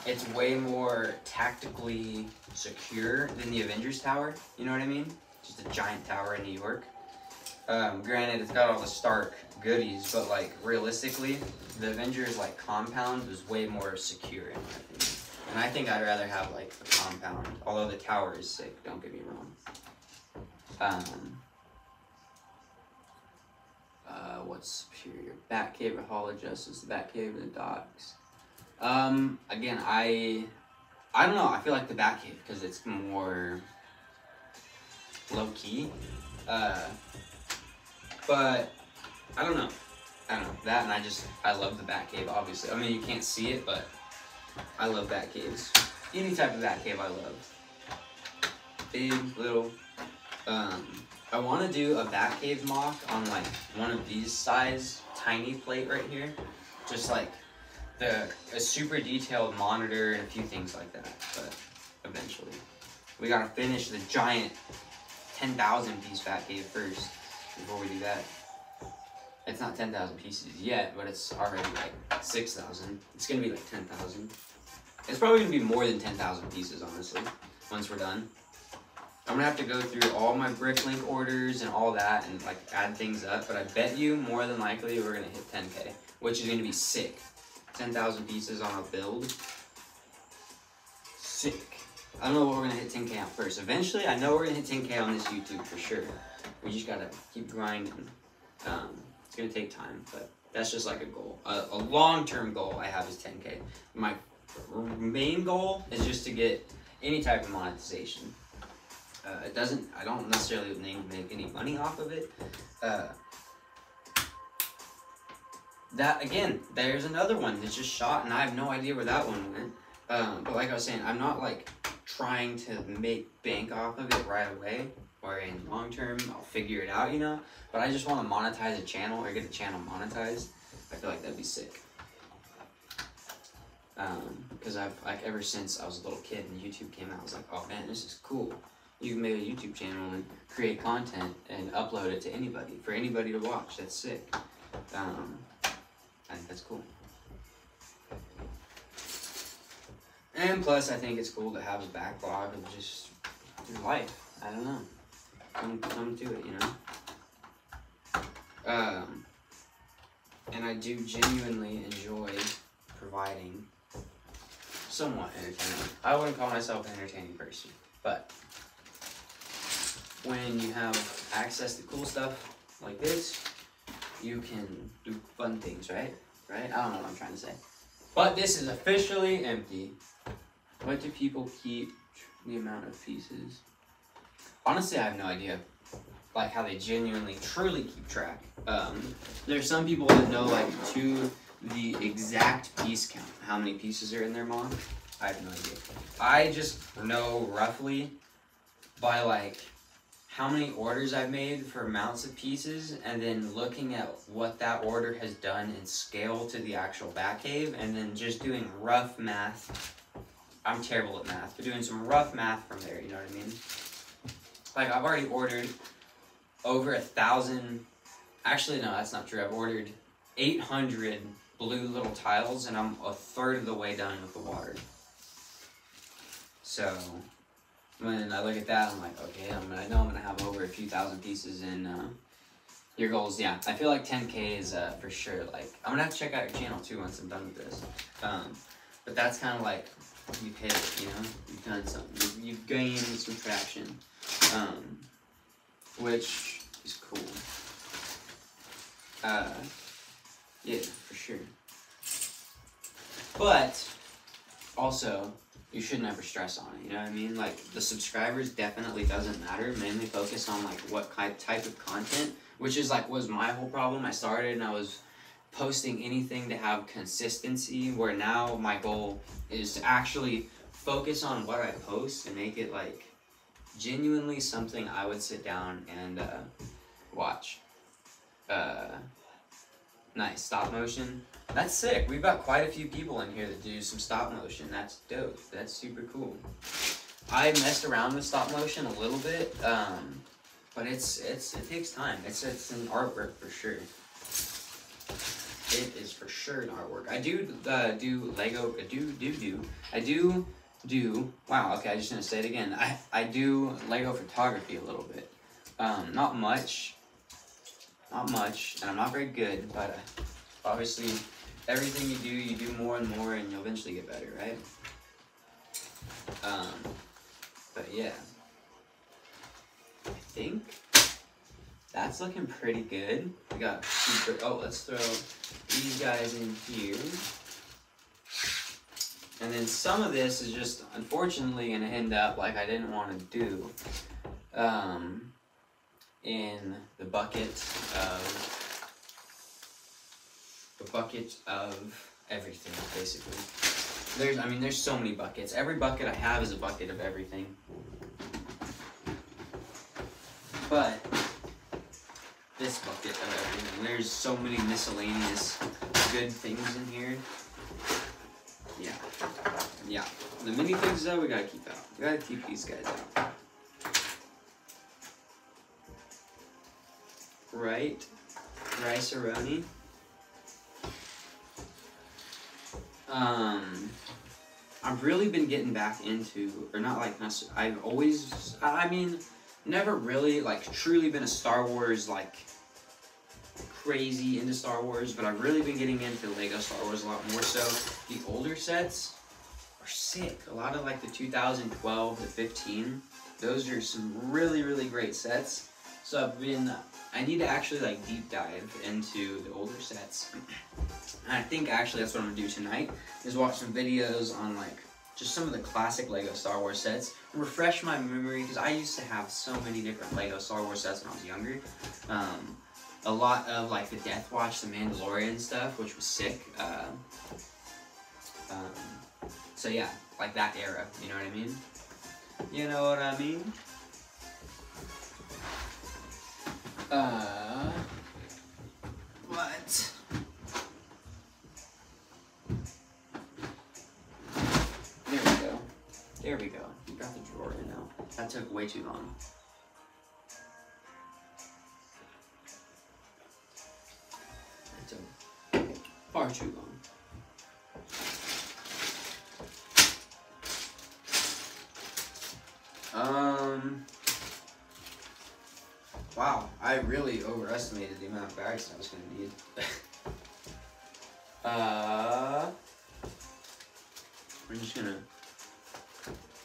it's way more tactically secure than the Avengers Tower. You know what I mean? Just a giant tower in New York. Granted, it's got all the Stark goodies, but like realistically, the Avengers like compound was way more secure in my opinion. And I think I'd rather have like a compound, although the tower is sick, don't get me wrong. What's superior? Batcave or Hall of Justice, the Batcave or the Docks? Again, I don't know, I feel like the Batcave because it's more low key. But I don't know. That, and I love the Batcave, obviously. I mean, you can't see it, but I love Batcaves. Any type of Batcave I love. Big, little. I want to do a Batcave mock on like one of these size tiny plate right here. Just like a super detailed monitor and a few things like that. But eventually. We gotta finish the giant 10,000 piece Batcave first before we do that. It's not 10,000 pieces yet, but it's already like 6,000. It's gonna be like 10,000. It's probably gonna be more than 10,000 pieces, honestly, once we're done. I'm gonna have to go through all my Bricklink orders and all that and like add things up, but I bet you more than likely we're gonna hit 10K, which is gonna be sick. 10,000 pieces on a build. Sick. I don't know what we're gonna hit 10K on first. Eventually, I know we're gonna hit 10K on this YouTube for sure. We just gotta keep grinding. It's gonna take time, but that's just like a goal. A long-term goal I have is 10K. My main goal is just to get any type of monetization. I don't necessarily need to make any money off of it. That, again, there's another one that just shot, and I have no idea where that one went. But like I was saying, I'm not like trying to make bank off of it right away, or in long term, I'll figure it out, you know? But I just want to monetize a channel, or get the channel monetized. I feel like that'd be sick. Because I've, like, ever since I was a little kid and YouTube came out, I was like, oh man, this is cool. You can make a YouTube channel and create content and upload it to anybody, for anybody to watch. That's sick. I think that's cool. And plus, I think it's cool to have a backlog of just your life. I don't know. Come to it, you know? And I do genuinely enjoy providing somewhat entertaining. I wouldn't call myself an entertaining person, but when you have access to cool stuff like this, you can do fun things, right? Right? I don't know what I'm trying to say. But this is officially empty. What do people keep the amount of pieces? Honestly, I have no idea. Like how they genuinely, truly keep track. There's some people that know like to the exact piece count, how many pieces are in their mod. I have no idea. I just know roughly by like how many orders I've made for amounts of pieces, and then looking at what that order has done in scale to the actual Batcave, and then just doing rough math. I'm terrible at math, but doing some rough math from there, you know what I mean? Like, I've already ordered over 1,000, actually no, that's not true, I've ordered 800 blue little tiles, and I'm a third of the way done with the water. So when I look at that, I'm like, okay, I know I'm gonna have over a few thousand pieces in your goals. Yeah, I feel like 10K is for sure. Like, I'm gonna have to check out your channel too once I'm done with this. But that's kind of like you've hit it, you know, you've done something, you've gained some traction, which is cool. Yeah, for sure. But also, you should never stress on it, you know what I mean? Like, the subscribers definitely doesn't matter. Mainly focus on, like, what type of content, which is, like, was my whole problem. I started and I was posting anything to have consistency, where now my goal is to actually focus on what I post and make it, like, genuinely something I would sit down and watch. Nice. Stop motion. That's sick. We've got quite a few people in here that do some stop motion. That's dope. That's super cool. I messed around with stop motion a little bit, but it takes time. It's an artwork for sure. It is for sure an artwork. I do do Lego. I do. Wow. Okay, I'm just gonna say it again. I do Lego photography a little bit. Not much. Not much, and I'm not very good, but obviously everything you do more and more, and you'll eventually get better, right? But yeah, I think that's looking pretty good. We got super, oh, let's throw these guys in here. And then some of this is just, unfortunately, going to end up like I didn't want to do, in the bucket of everything, basically. There's so many buckets. Every bucket I have is a bucket of everything. But this bucket of everything, there's so many miscellaneous good things in here. Yeah. The mini things though, we gotta keep out. We gotta keep these guys out. Right? Rice-a-roni. I've really been getting back into, or not like, I've always, never really, like, truly been a Star Wars, like, crazy into Star Wars, but I've really been getting into Lego Star Wars a lot more so. The older sets are sick. A lot of, like, the 2012 to 15, those are some really, really great sets. So I need to actually, like, deep dive into the older sets. And I think, actually, that's what I'm gonna do tonight, is watch some videos on, like, just some of the classic Lego Star Wars sets, and refresh my memory, because I used to have so many different Lego Star Wars sets when I was younger. A lot of, like, the Death Watch, the Mandalorian stuff, which was sick. So yeah, like that era, you know what I mean? You know what I mean? But there we go. We got the drawer in now. That took way too long. That took far too long. Wow, I really overestimated the amount of bags I was going to need. We're just going to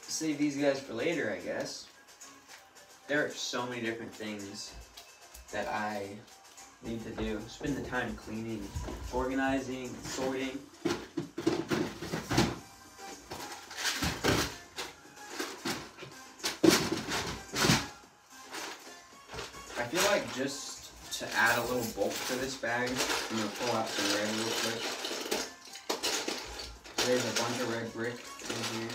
save these guys for later, I guess. There are so many different things that I need to do. Spend the time cleaning, organizing, sorting. I feel like just to add a little bulk to this bag, I'm going to pull out some red real quick. There's a bunch of red brick in here.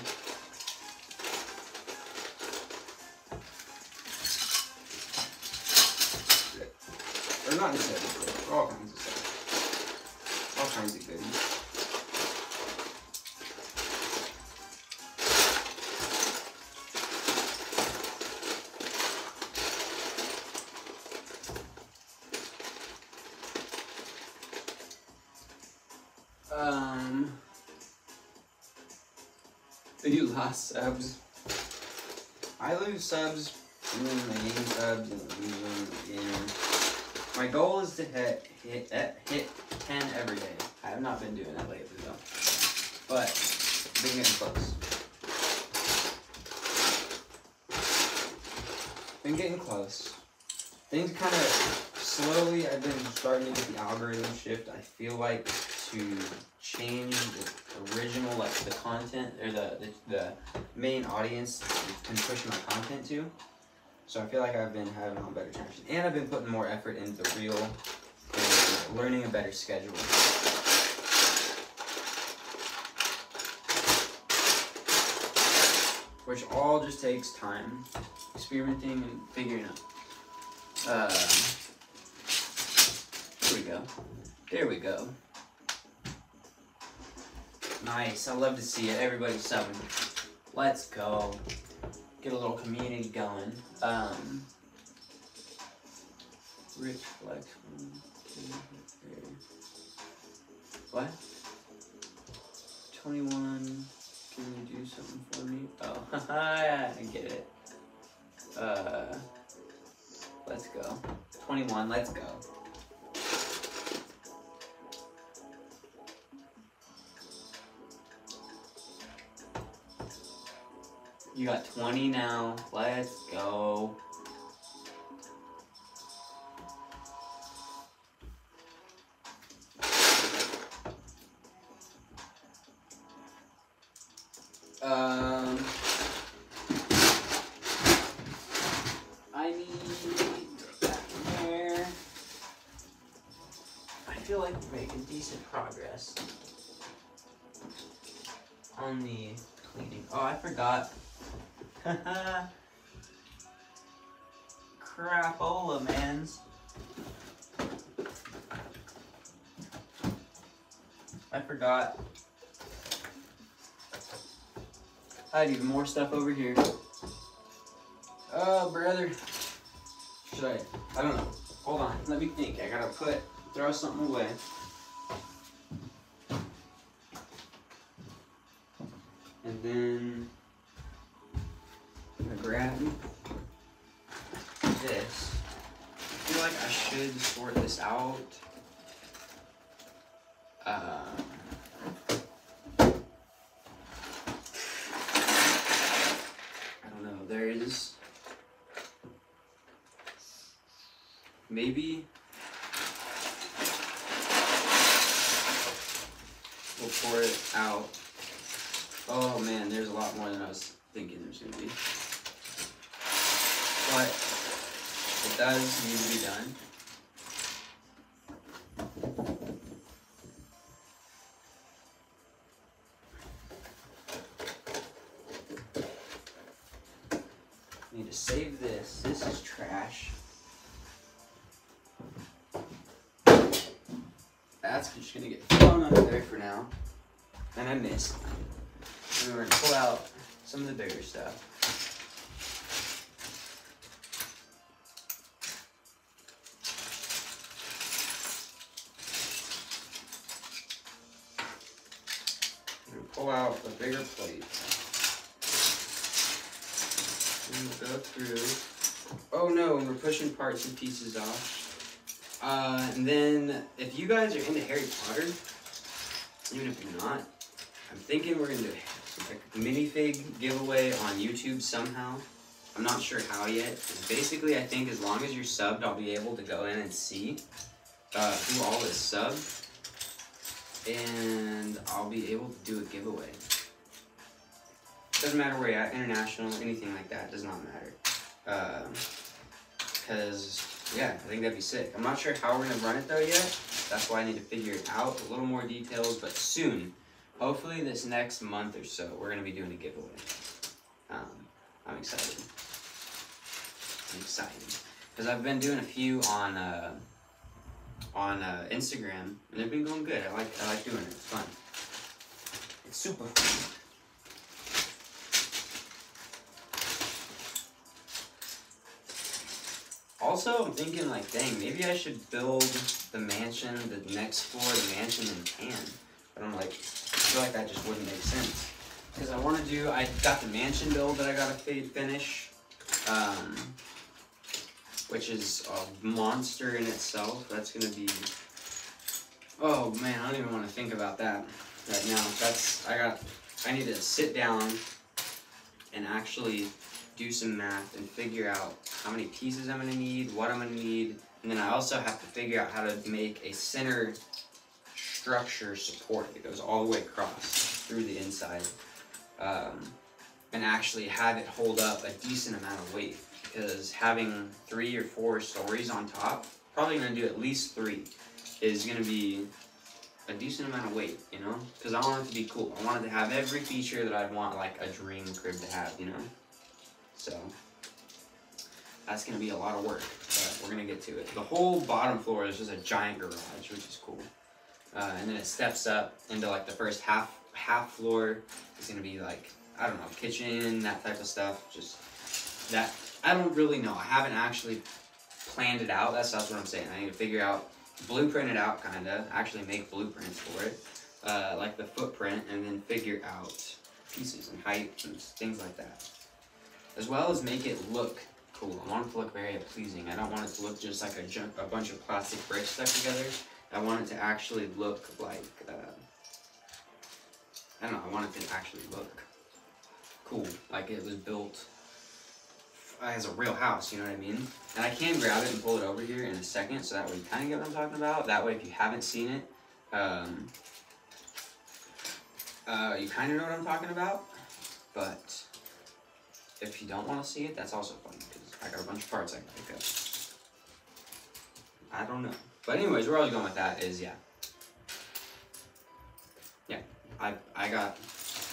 Or not necessarily brick, all kinds of stuff. All kinds of goodies. You lost subs. I lose subs, and then I gain subs, and I lose them again. My goal is to hit 10 every day. I have not been doing that lately though, but I've been getting close. Been getting close. Things kind of slowly, I've been starting to get the algorithm shift. I feel like to change the original, like the content, or the main audience can push my content to. So I feel like I've been having a better traction. And I've been putting more effort into the reel and learning a better schedule. Which all just takes time, experimenting and figuring out. Here we go. There we go. Nice, I love to see it. Everybody's subbing. Let's go. Get a little community going. Rich Flex. What? 21. Can you do something for me? Oh, I get it. Let's go. 21, let's go. You got 20 now. Let's go. I need that there. I feel like we're making decent progress on the cleaning. Oh, I forgot. Crapola, mans. I forgot. I had even more stuff over here. Oh, brother. Should I don't know. Hold on. Let me think. I gotta throw something away. And then I'm gonna grab this. I feel like I should sort this out. I don't know. There is maybe we'll pour it out. Oh man, there's a lot more than I was thinking there's gonna be. But it does need to be done. I need to save this. This is trash. That's just gonna get thrown under there for now. And I missed. And we're gonna pull out some of the bigger stuff. We're gonna pull out a bigger plate. And we'll go through. Oh no, and we're pushing parts and pieces off. And then if you guys are into Harry Potter, even if you're not, I'm thinking we're gonna do a minifig giveaway on YouTube somehow. I'm not sure how yet. Basically, I think as long as you're subbed, I'll be able to go in and see who all is subbed, and I'll be able to do a giveaway. Doesn't matter where you're at, international, anything like that, does not matter. Because, yeah, I think that'd be sick. I'm not sure how we're gonna run it though yet. That's why I need to figure it out, a little more details, but soon. Hopefully this next month or so, we're going to be doing a giveaway. I'm excited. Because I've been doing a few on Instagram, and they've been going good. I like doing it. It's fun. It's super fun. Also, I'm thinking like, dang, maybe I should build the mansion, the next floor, the mansion in tan. But I'm like, I feel like that just wouldn't make sense. Because I got the mansion build that I gotta finish, which is a monster in itself. That's gonna be, oh man, I don't even want to think about that right now. I need to sit down and actually do some math and figure out how many pieces I'm gonna need, what I'm gonna need, and then I also have to figure out how to make a center structure support that goes all the way across through the inside, and actually have it hold up a decent amount of weight, because having 3 or 4 stories on top, probably gonna do at least 3, is gonna be a decent amount of weight, you know, because I want it to be cool. I want it to have every feature that I'd want like a dream crib to have, you know. So that's gonna be a lot of work, but we're gonna get to it. The whole bottom floor is just a giant garage, which is cool. And then it steps up into like the first half floor is gonna be like, I don't know, kitchen, that type of stuff. Just that, I don't really know. I haven't actually planned it out. That's what I'm saying. I need to figure out, blueprint it out, kinda. Actually make blueprints for it, like the footprint, and then figure out pieces and height and things like that. As well as make it look cool. I want it to look very pleasing. I don't want it to look just like a bunch of plastic bricks stuck together. I want it to actually look like, I don't know, I want it to actually look cool. Like it was built as a real house, you know what I mean? And I can grab it and pull it over here in a second, so that way you kind of get what I'm talking about. That way, if you haven't seen it, you kind of know what I'm talking about. But if you don't want to see it, that's also fun, because I got a bunch of parts I can pick up. I don't know. But anyways, where I was going with that is, yeah, I got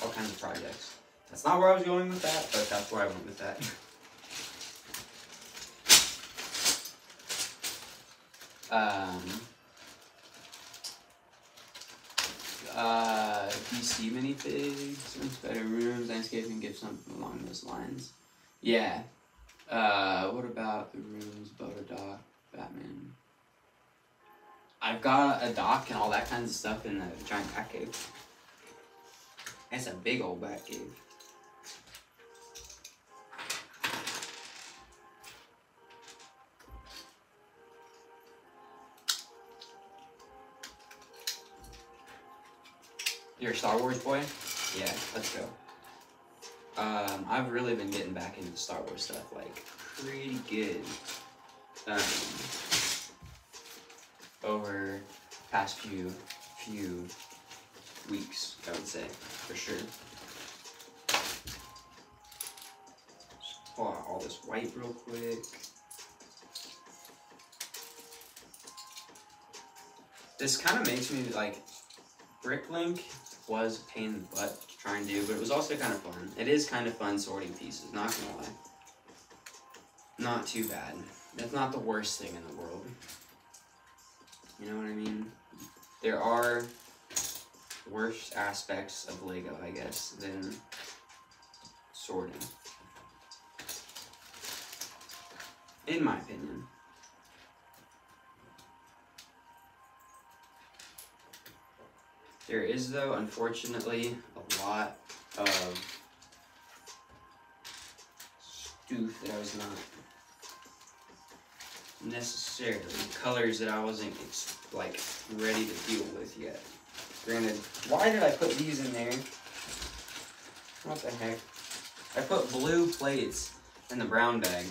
all kinds of projects. That's not where I was going with that, but that's where I went with that. DC minifigs, better rooms, landscaping, give something along those lines. Yeah. What about the rooms, boat, a dock, Batman? I've got a dock and all that kinds of stuff in the giant bat cave. It's a big old bat cave. You're a Star Wars boy? Yeah, let's go. I've really been getting back into Star Wars stuff, like, pretty good. Over past few weeks, I would say, for sure. Just pull out all this white real quick. This kind of makes me, like, Bricklink was a pain in the butt to try and do, but it was also kind of fun. It is kind of fun sorting pieces, not gonna lie. Not too bad. It's not the worst thing in the world. You know what I mean? There are worse aspects of Lego, I guess, than sorting. In my opinion. There is, though, unfortunately, a lot of stoof that I was not necessarily, colors that I wasn't, like, ready to deal with yet. Granted, why did I put these in there? What the heck? I put blue plates in the brown bag.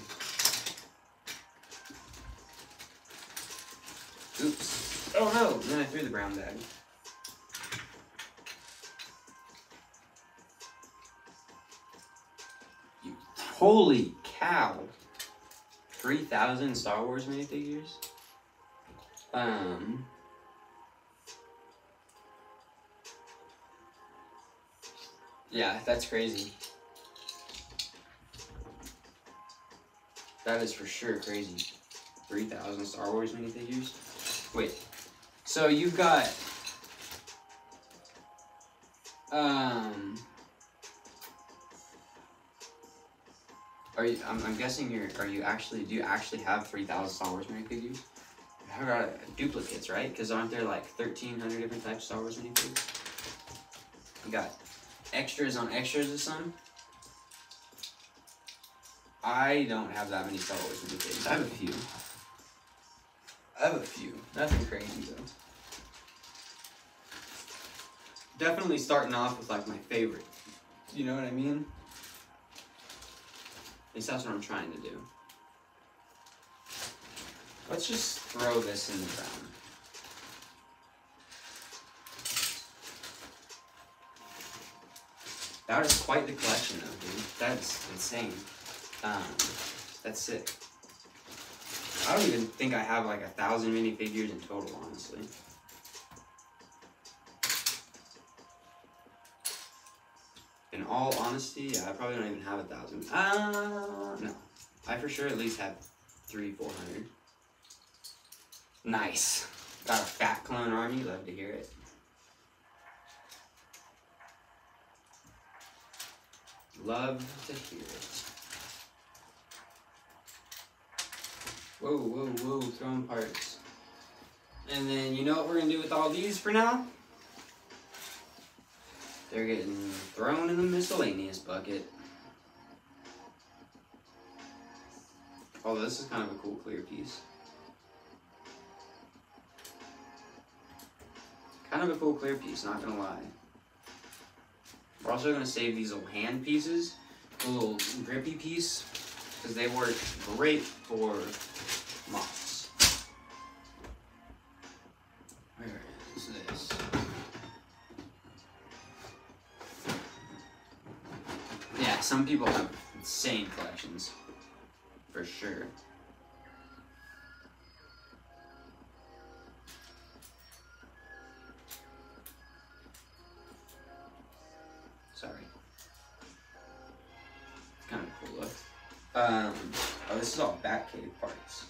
Oops. Oh no, and then I threw the brown bag. Holy cow! 3,000 Star Wars minifigures? Yeah, that's crazy. That is for sure crazy. 3,000 Star Wars minifigures? Wait, so you've got, I'm guessing do you actually have 3,000 Star Wars minifigures? I've got duplicates, right? Because aren't there like 1,300 different types of Star Wars minifigures? You got extras on extras or something? I don't have that many Star Wars minifigs. I have a few. Nothing crazy though. Definitely starting off with like my favorite. You know what I mean? At least that's what I'm trying to do. Let's just throw this in the ground. That is quite the collection though, dude. That's insane. That's sick. I don't even think I have like 1,000 minifigures in total, honestly. In all honesty, yeah, I probably don't even have 1,000. No. I for sure at least have 300-400. Nice. Got a fat clone army, love to hear it. Love to hear it. Whoa, whoa, whoa, throwing parts. And then you know what we're gonna do with all these for now? They're getting thrown in the miscellaneous bucket. Although this is kind of a cool clear piece. Kind of a cool clear piece, not gonna lie. We're also going to save these little hand pieces, a little grippy piece, because they work great for moths. Where is this? Yeah, some people have insane collections, for sure. Sorry. Kind of cool look. Oh, this is all Batcave parts.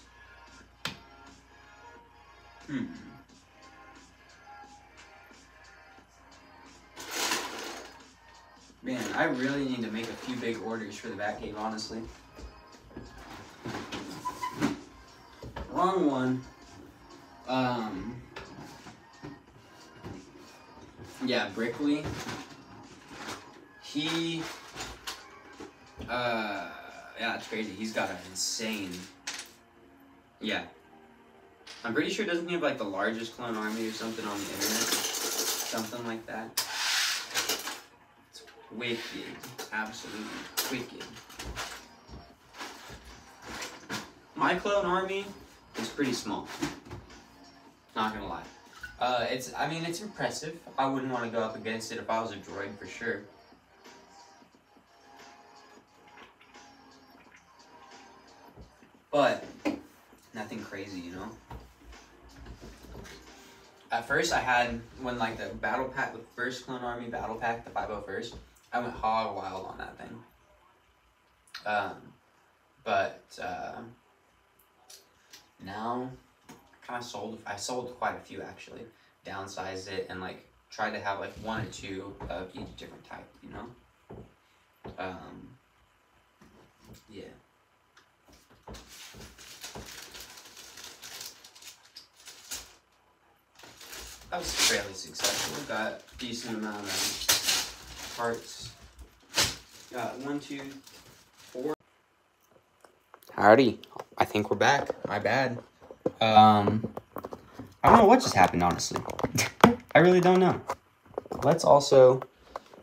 Man, I really need to make a few big orders for the Batcave, honestly. Wrong one. Yeah, Brickley. He, yeah, it's crazy. He's got an insane, yeah. I'm pretty sure doesn't he have like the largest clone army or something on the internet? Something like that. It's wicked. Absolutely wicked. My clone army is pretty small. Not gonna lie. I mean, it's impressive. I wouldn't want to go up against it if I was a droid for sure. But nothing crazy, you know? At first I had, when like the battle pack, the first clone army battle pack, the 501st, I went hog wild on that thing. Now I sold quite a few actually. Downsized it and like tried to have like one or two of each different type, you know? Yeah. That was fairly successful. Got a decent amount of parts. Got 1, 2, 4. Howdy. I think we're back. My bad. I don't know what just happened, honestly. I really don't know. Let's also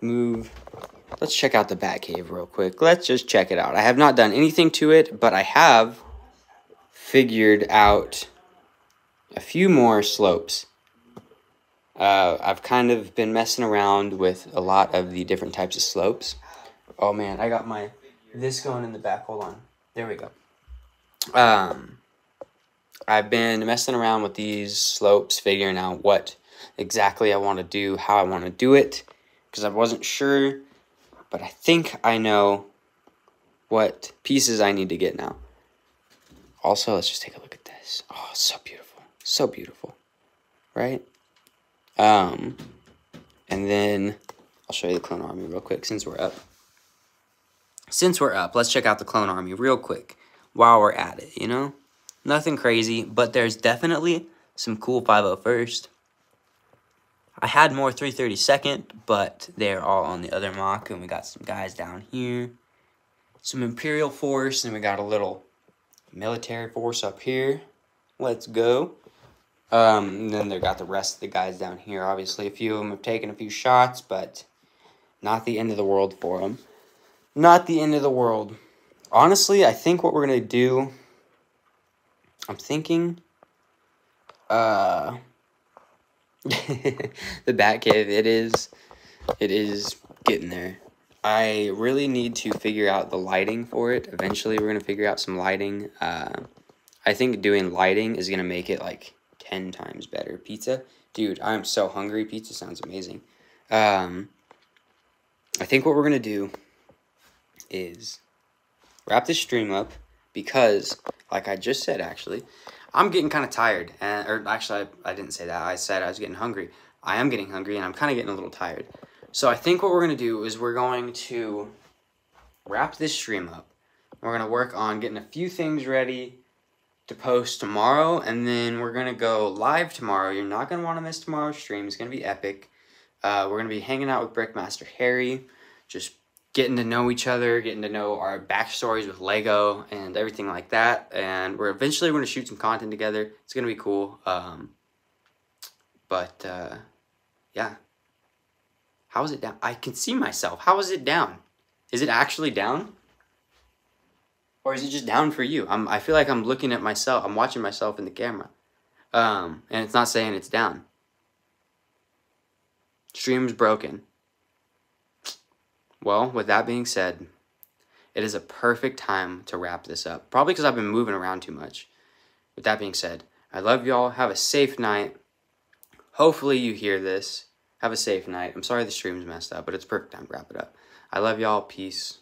move. Let's check out the Batcave real quick. Let's just check it out. I have not done anything to it, but I have figured out a few more slopes. I've kind of been messing around with a lot of the different types of slopes. Oh man, I got this going in the back. Hold on. There we go. I've been messing around with these slopes, figuring out what exactly I want to do, how I want to do it, because I wasn't sure, but I think I know what pieces I need to get now. Also, let's just take a look at this. Oh, so beautiful. So beautiful. Right? And then I'll show you the clone army real quick since we're up. Let's check out the clone army real quick while we're at it, you know? Nothing crazy, but there's definitely some cool 501st. I had more 332nd, but they're all on the other mock, and we got some guys down here. Some Imperial Force, and we got a little military force up here. Let's go. And then they got the rest of the guys down here. Obviously, a few of them have taken a few shots, but not the end of the world for them. Not the end of the world. Honestly, I think what we're going to do, I'm thinking, the Batcave, it is getting there. I really need to figure out the lighting for it. Eventually, we're going to figure out some lighting. I think doing lighting is going to make it, like, 10 times better. Pizza? Dude, I'm so hungry. Pizza sounds amazing. I think what we're going to do is wrap this stream up because, like I just said, actually, I'm getting kind of tired. Or actually, I didn't say that. I said I was getting hungry. I am getting hungry, and I'm kind of getting a little tired. So I think what we're going to do is we're going to wrap this stream up. We're going to work on getting a few things ready to post tomorrow, and then we're going to go live tomorrow. You're not going to want to miss tomorrow's stream. It's going to be epic. We're going to be hanging out with Brickmaster Harry, just getting to know each other, getting to know our backstories with Lego and everything like that. And we're eventually going to shoot some content together. It's going to be cool. Yeah. How is it down? I can see myself. How is it down? Is it actually down? Or is it just down for you? I feel like I'm looking at myself. I'm watching myself in the camera. And it's not saying it's down. Stream's broken. Well, with that being said, it is a perfect time to wrap this up. Probably because I've been moving around too much. With that being said, I love y'all. Have a safe night. Hopefully you hear this. Have a safe night. I'm sorry the stream's messed up, but it's perfect time to wrap it up. I love y'all. Peace.